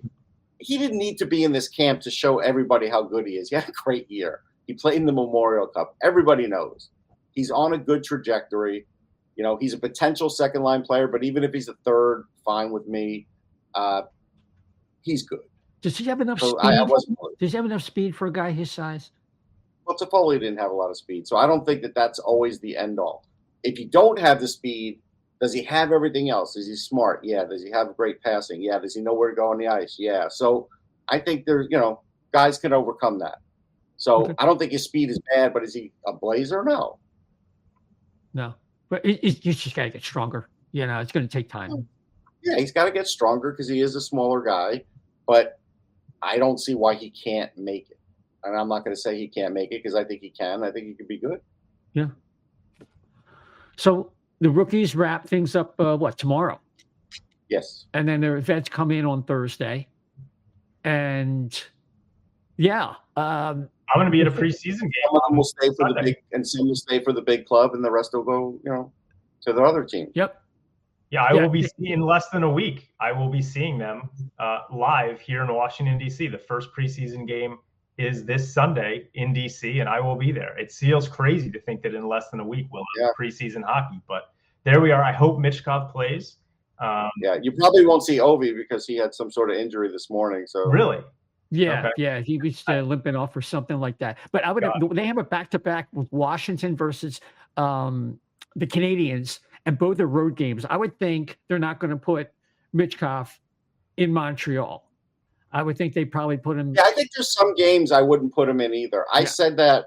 He didn't need to be in this camp to show everybody how good he is. He had a great year. He played in the Memorial Cup. Everybody knows. He's on a good trajectory. He's a potential second-line player, but even if he's a third, fine with me. He's good. Does he have enough So speed? I wasn't. Does he have enough speed for a guy his size? Well, Toffoli didn't have a lot of speed, so I don't think that that's always the end all. If you don't have the speed, does he have everything else? Is he smart? Yeah. Does he have great passing? Yeah. Does he know where to go on the ice? Yeah. So I think there's, guys can overcome that. So Okay. I don't think his speed is bad, but is he a blazer? No. No, but he's just got to get stronger. It's going to take time. Yeah, he's got to get stronger because he is a smaller guy, but I don't see why he can't make it. And I'm not going to say he can't make it because I think he can. I think he could be good. Yeah. So the rookies wrap things up, tomorrow? Yes. And then their vets come in on Thursday. And yeah. I'm going to be at a preseason game. Some of them will stay for the big, and some will stay for the big club, and the rest will go, to their other team. Yep. Yeah, I will be in less than a week. I will be seeing them live here in Washington, D.C. The first preseason game is this Sunday in D.C., and I will be there. It feels crazy to think that in less than a week we'll have preseason hockey, but there we are. I hope Michkov plays. You probably won't see Ovi because he had some sort of injury this morning. So really? Yeah, Okay. yeah, he was limping off or something like that. But they have a back-to-back with Washington versus the Canadiens, and both are road games. I would think they're not going to put Michkov in Montreal. I would think they probably put him. Yeah, I think there's some games I wouldn't put him in either. I said that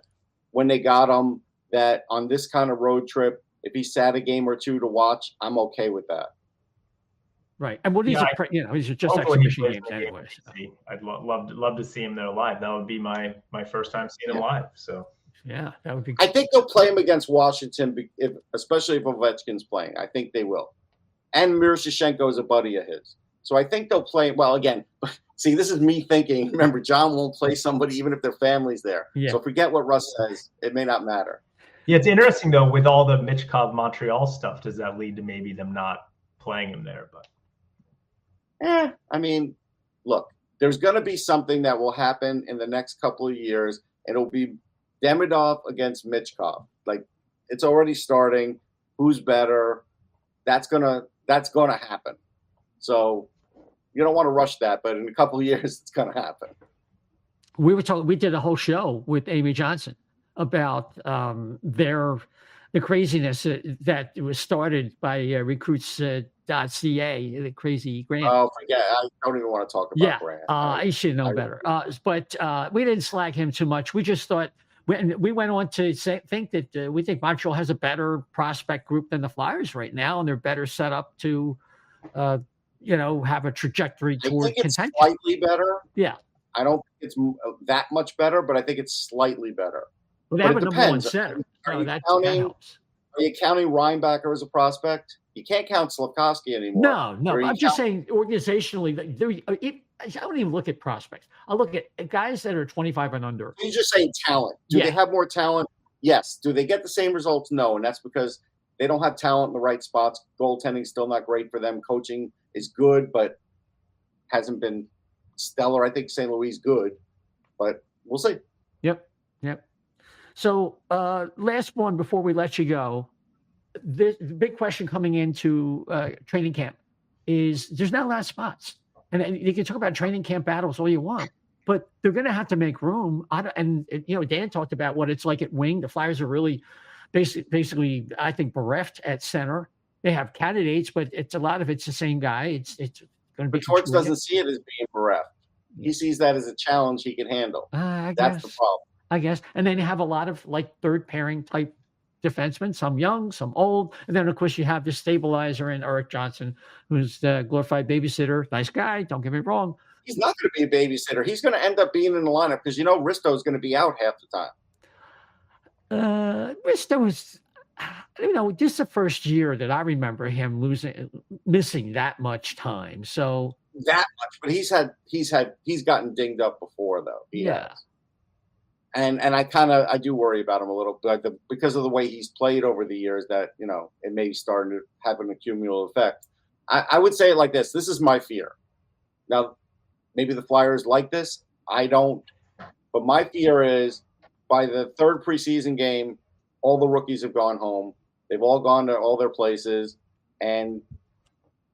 when they got him, that on this kind of road trip, if he sat a game or two to watch, I'm okay with that. Right, and these are just exhibition games anyway. So. I'd love to see him there live. That would be my first time seeing him live. So yeah, that would be. I think they'll play him against Washington, especially if Ovechkin's playing. I think they will, and Miroshnichenko is a buddy of his, so I think they'll play. Well, again, see, this is me thinking. Remember, John won't play somebody even if their family's there. Yeah. So forget what Russ says; it may not matter. Yeah, it's interesting though with all the Michkov Montreal stuff. Does that lead to maybe them not playing him there? But I mean, look, there's going to be something that will happen in the next couple of years. It'll be Demidov against Michkov. Like, it's already starting. Who's better? That's gonna happen. So you don't want to rush that, but in a couple of years, it's going to happen. We did a whole show with Amy Johnson about the craziness that was started by recruits.ca, the crazy grant. Oh, forget! I don't even want to talk about Grant. I should know better. But we didn't slag him too much. We just thought we went on to think that we think Montreal has a better prospect group than the Flyers right now, and they're better set up to, have a trajectory toward contention. Slightly better. Yeah, I don't think it's that much better, but I think it's slightly better. Well, they have a number one center. That helps. Are you counting Reinbacher as a prospect? You can't count Slavkovsky anymore. No. I'm just saying organizationally, I don't even look at prospects. I look at guys that are 25 and under. You're just saying talent. Do they have more talent? Yes. Do they get the same results? No. And that's because they don't have talent in the right spots. Goaltending's still not great for them. Coaching is good, but hasn't been stellar. I think St. Louis is good, but we'll see. Yep. So last one before we let you go. The big question coming into training camp is there's not a lot of spots. And you can talk about training camp battles all you want, but they're going to have to make room. Dan talked about what it's like at wing. The Flyers are really basically, I think, bereft at center. They have candidates, but it's the same guy. It's going to be. But Torts doesn't see it as being bereft. He sees that as a challenge he can handle. That's the problem. I guess. And then you have a lot of third pairing type defensemen, some young, some old. And then, of course, you have the stabilizer in Erik Johnson, who's the glorified babysitter. Nice guy. Don't get me wrong. He's not going to be a babysitter. He's going to end up being in the lineup because, Risto is going to be out half the time. Risto is, this is the first year that I remember him missing that much time. So that much, but he's gotten dinged up before, though. He has. And I do worry about him a little bit because of the way he's played over the years that, it may be starting to have an accumulative effect. I would say it like this. This is my fear. Now, maybe the Flyers like this. I don't. But my fear is by the third preseason game, all the rookies have gone home. They've all gone to all their places. And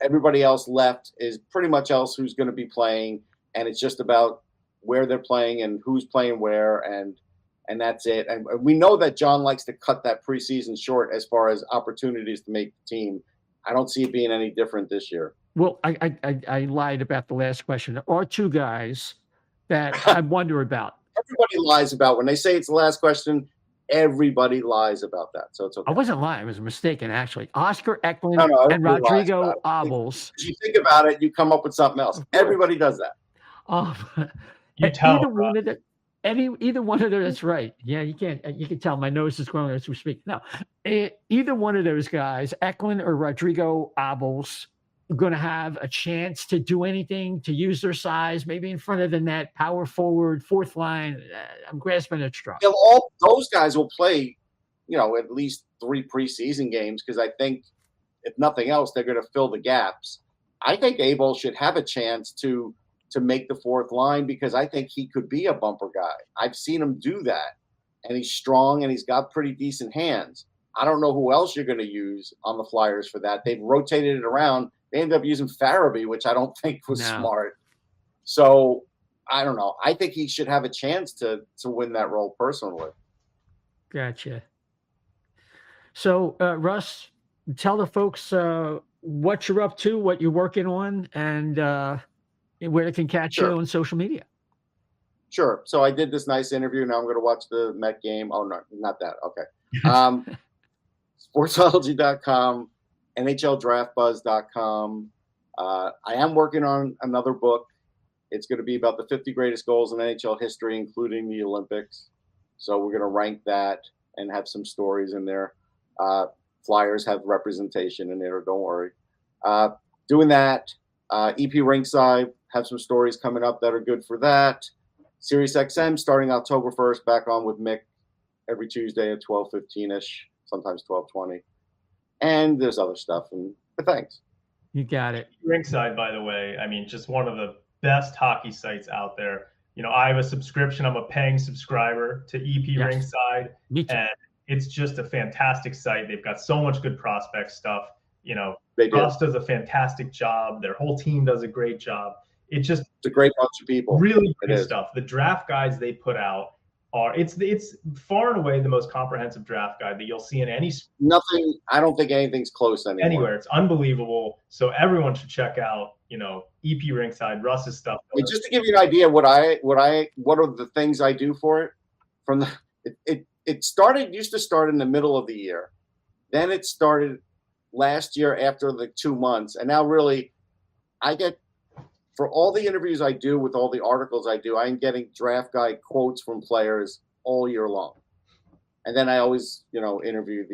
everybody else left is pretty much else who's going to be playing. and it's just about where they're playing and who's playing where, and that's it. And we know that John likes to cut that preseason short as far as opportunities to make the team. I don't see it being any different this year. Well, I lied about the last question. There are two guys that I wonder about. Everybody lies about when they say it's the last question. Everybody lies about that, so it's okay. I wasn't lying; it was a mistake, actually. Oscar Eklund and everybody lies Rodrigo about it. Abels. If you think about it, you come up with something else. Everybody does that. You tell either one of them. That's right. Yeah, you can't. You can tell my nose is growing as we speak. No, either one of those guys, Eklund or Rodrigo Abels, are going to have a chance to do anything, to use their size, maybe in front of the net, power forward, fourth line. I'm grasping at straws. All those guys will play, at least 3 preseason games, because I think, if nothing else, they're going to fill the gaps. I think Abel should have a chance to make the fourth line, because I think he could be a bumper guy. I've seen him do that, and he's strong and he's got pretty decent hands. I don't know who else you're going to use on the Flyers for that. They've rotated it around. They ended up using Farabee, which I don't think was smart. So I don't know. I think he should have a chance to win that role personally. Gotcha. So, Russ, tell the folks what you're up to, what you're working on, and where they can catch you on social media. Sure. So I did this nice interview. Now I'm going to watch the Met game. Oh, no, not that. Okay. Sportsology.com, NHLDraftBuzz.com. I am working on another book. It's going to be about the 50 greatest goals in NHL history, including the Olympics. So we're going to rank that and have some stories in there. Flyers have representation in there, don't worry. Doing that. EP Rinkside, have some stories coming up that are good for that. Sirius XM starting October 1st, back on with Mick every Tuesday at 12:15ish, sometimes 12:20. And there's other stuff. But thanks. You got it. Rinkside, by the way, I mean, just one of the best hockey sites out there. I have a subscription. I'm a paying subscriber to EP Rinkside. Me too. And it's just a fantastic site. They've got so much good prospect stuff. Russ does a fantastic job. Their whole team does a great job. It's a great bunch of people. Really great stuff. The draft guides they put out it's far and away the most comprehensive draft guide that you'll see in any nothing. I don't think anything's close anywhere. It's unbelievable. So everyone should check out, EP Rinkside, Russ's stuff. Just to give you an idea, what are the things I do for it? It used to start in the middle of the year. Then it started last year after the 2 months. And now really I get, for all the interviews I do with all the articles I do, I'm getting draft guide quotes from players all year long. And then I always, interview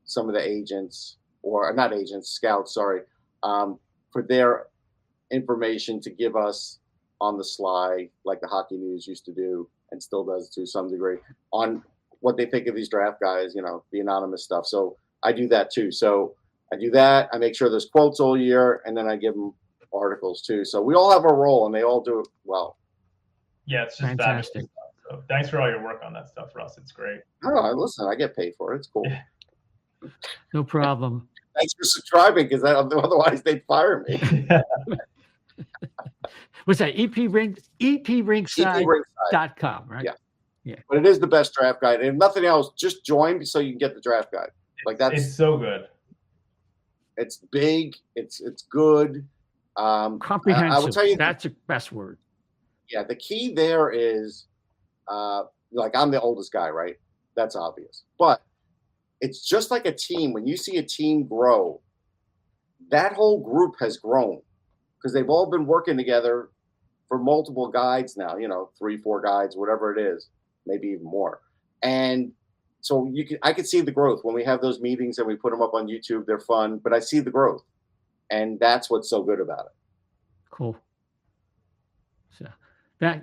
some of the agents, or not agents, scouts, sorry, for their information to give us on the sly, like the Hockey News used to do and still does to some degree, on what they think of these draft guys, the anonymous stuff. So I do that too. So I do that. I make sure there's quotes all year, and then I give them articles too. So we all have our role, and they all do it well. Yeah, it's just fantastic. So thanks for all your work on that stuff, Russ. It's great. Oh, listen, I get paid for it. It's cool. Yeah. No problem. Thanks for subscribing, because otherwise they'd fire me. What's that? EPRinkside.com, right? Yeah. But it is the best draft guide. And if nothing else, just join so you can get the draft guide. It's so good. It's big. It's good. Comprehensive. I will tell you, that's the best word. Yeah, the key there is, I'm the oldest guy, right? That's obvious. But it's just like a team. When you see a team grow, that whole group has grown, because they've all been working together for multiple guides now, 3-4 guides, whatever it is, maybe even more. And so I could see the growth when we have those meetings and we put them up on YouTube. They're fun, but I see the growth, and that's what's so good about it. Cool. So,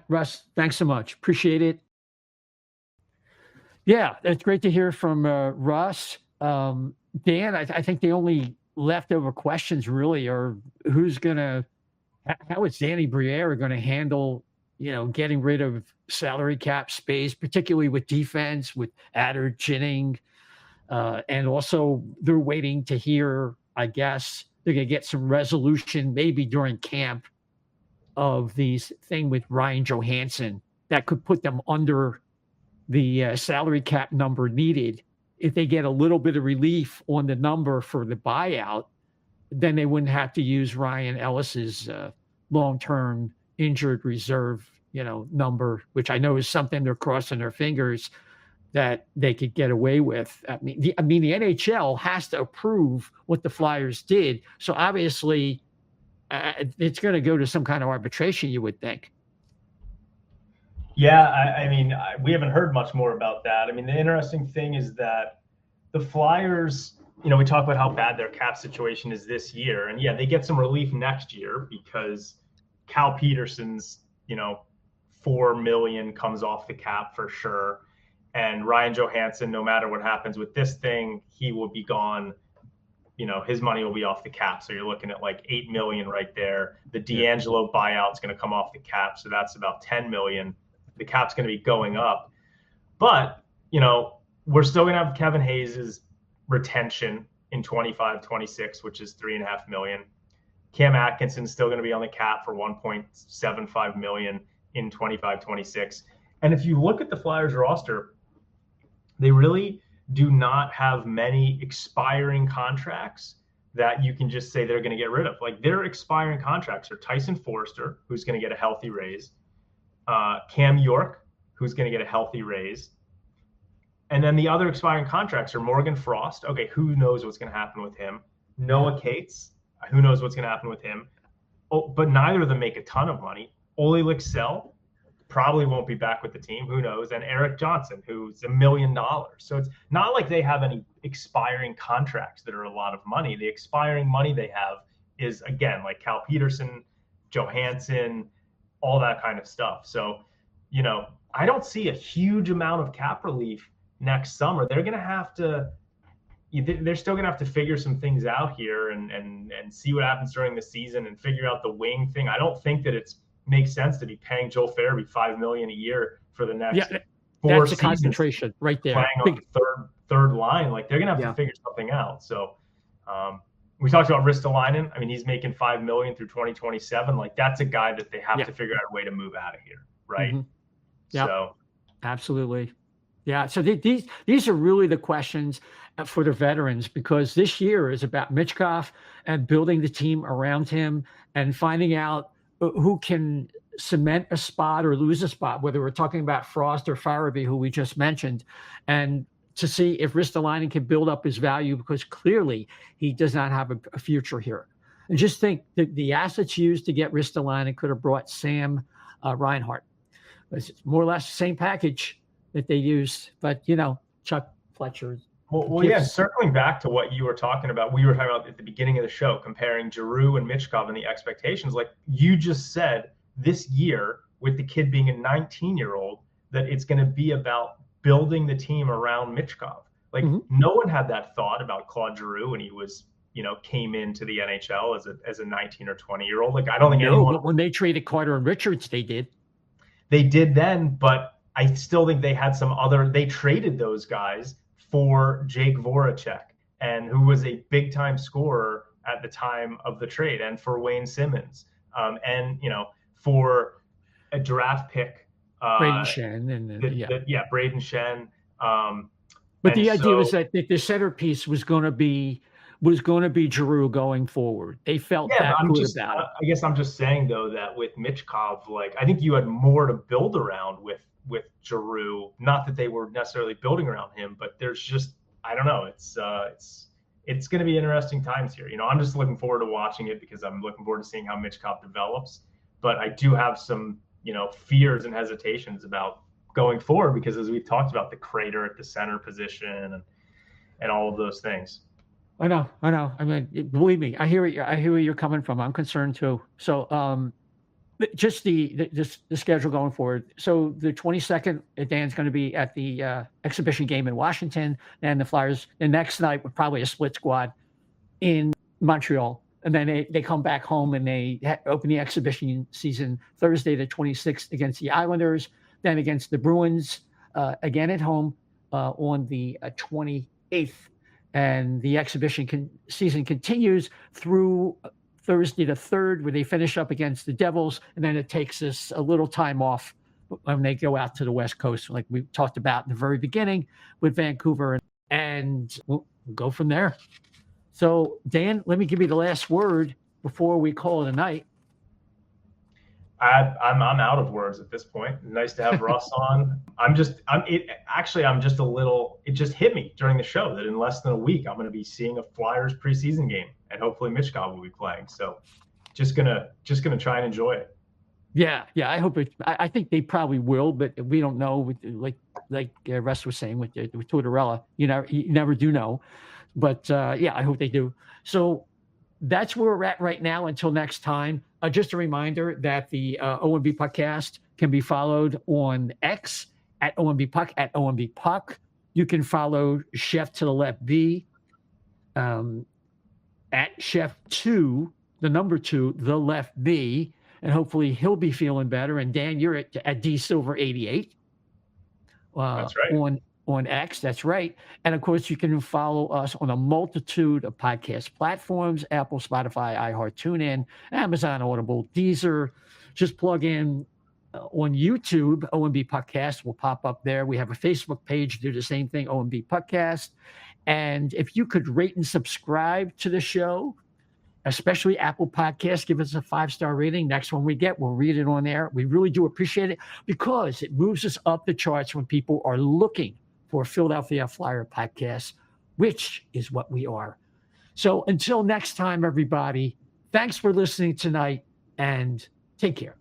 Russ, thanks so much. Appreciate it. Yeah, it's great to hear from Russ. Dan, I think the only leftover questions really are how is Danny Briere going to handle, getting rid of salary cap space, particularly with defense, with Adder, Jennings, and also they're waiting to hear, I guess, they're going to get some resolution maybe during camp of these thing with Ryan Johansson that could put them under the salary cap number needed. If they get a little bit of relief on the number for the buyout, then they wouldn't have to use Ryan Ellis's long-term injured reserve, number, which I know is something they're crossing their fingers that they could get away with. I mean, the NHL has to approve what the Flyers did. So obviously it's going to go to some kind of arbitration, you would think. Yeah, I mean, we haven't heard much more about that. I mean, the interesting thing is that the Flyers, we talk about how bad their cap situation is this year. And yeah, they get some relief next year because Cal Peterson's, $4 million comes off the cap for sure. And Ryan Johansson, no matter what happens with this thing, he will be gone. His money will be off the cap. So you're looking at like $8 million right there. The D'Angelo buyout is going to come off the cap. So that's about $10 million. The cap's going to be going up. But, we're still going to have Kevin Hayes' retention in 25-26, which is $3.5 million. Cam Atkinson's still going to be on the cap for $1.75 million in 25-26. And if you look at the Flyers roster, they really do not have many expiring contracts that you can just say they're going to get rid of. Like, their expiring contracts are Tyson Forster, who's going to get a healthy raise, Cam York, who's going to get a healthy raise. And then the other expiring contracts are Morgan Frost. Okay, who knows what's going to happen with him? Noah Cates, who knows what's going to happen with him? Oh, but neither of them make a ton of money. Ole Lycksell probably won't be back with the team. Who knows? And Eric Johnson, who's $1 million. So it's not like they have any expiring contracts that are a lot of money. The expiring money they have is, again, like Cal Peterson, Johansson, all that kind of stuff. So, I don't see a huge amount of cap relief next summer. They're going to have to, they're still going to have to figure some things out here and see what happens during the season and figure out the wing thing. I don't think that it's makes sense to be paying Joel Farabee $5 million a year for the next 4 that's seasons. A concentration right there. Playing on the third line, like they're going to have to figure something out. So we talked about Ristolainen. I mean, he's making $5 million through 2027. Like, that's a guy that they have to figure out a way to move out of here, right? Mm-hmm. Yeah, so absolutely. Yeah. So these are really the questions for the veterans, because this year is about Michkov and building the team around him and finding out who can cement a spot or lose a spot, whether we're talking about Frost or Farabee, who we just mentioned, and to see if Ristolainen can build up his value, because clearly he does not have a future here. And just think that the assets used to get Ristolainen could have brought Sam Reinhart. It's more or less the same package that they used, but Chuck Fletcher. Well, yeah, circling back to what you were talking about, we were talking about at the beginning of the show, comparing Giroux and Michkov and the expectations. Like you just said, this year, with the kid being a 19-year-old, that it's going to be about building the team around Michkov. Like no one had that thought about Claude Giroux when he was, came into the NHL as a 19 or 20-year-old. Like, I don't think anyone. When they traded Carter and Richards, they did. They did then, but I still think they had they traded those guys for Jake Voracek, and who was a big time scorer at the time of the trade, and for Wayne Simmons, and for a draft pick, Braden Shen, Braden Shen. But the idea was that the centerpiece was going to be Giroux going forward. They felt that good about it. I guess I'm just saying though that with Michkov, like I think you had more to build around with Giroux. Not that they were necessarily building around him, but there's just, I don't know. It's going to be interesting times here. I'm just looking forward to watching it because I'm looking forward to seeing how Michkov develops. But I do have some, fears and hesitations about going forward because, as we've talked about, the crater at the center position and all of those things. I know. I mean, believe me, I hear where you're coming from. I'm concerned too. So, just the schedule going forward. So the 22nd, Dan's going to be at the exhibition game in Washington, and the Flyers the next night with probably a split squad in Montreal, and then they come back home and they open the exhibition season Thursday the 26th against the Islanders, then against the Bruins again at home on the 28th. And the exhibition season continues through Thursday the 3rd, where they finish up against the Devils, and then it takes us a little time off when they go out to the West Coast, like we talked about in the very beginning with Vancouver, and we'll go from there. So, Dan, let me give you the last word before we call it a night. I'm out of words at this point. Nice to have Russ on. It just hit me during the show that in less than a week I'm going to be seeing a Flyers preseason game, and hopefully Michkov will be playing. So just gonna try and enjoy it. Yeah, I hope it. I think they probably will, but we don't know. Like Russ was saying with Tortorella, you never do know. But yeah, I hope they do. So that's where we're at right now. Until next time, just a reminder that the O&B Puckcast can be followed on X at O&B Puck, at O&B Puck. You can follow Chef to the Left B at Chef 2, the number 2, the Left B, and hopefully he'll be feeling better. And Dan, you're at D Silver 88. That's right. On X, that's right. And of course, you can follow us on a multitude of podcast platforms: Apple, Spotify, iHeart, TuneIn, Amazon, Audible, Deezer. Just plug in on YouTube. O&B Puckcast will pop up there. We have a Facebook page, do the same thing, O&B Puckcast. And if you could rate and subscribe to the show, especially Apple Podcasts, give us a 5-star rating. Next one we get, we'll read it on there. We really do appreciate it because it moves us up the charts when people are looking for Philadelphia Flyer podcast, which is what we are. So until next time, everybody, thanks for listening tonight, and take care.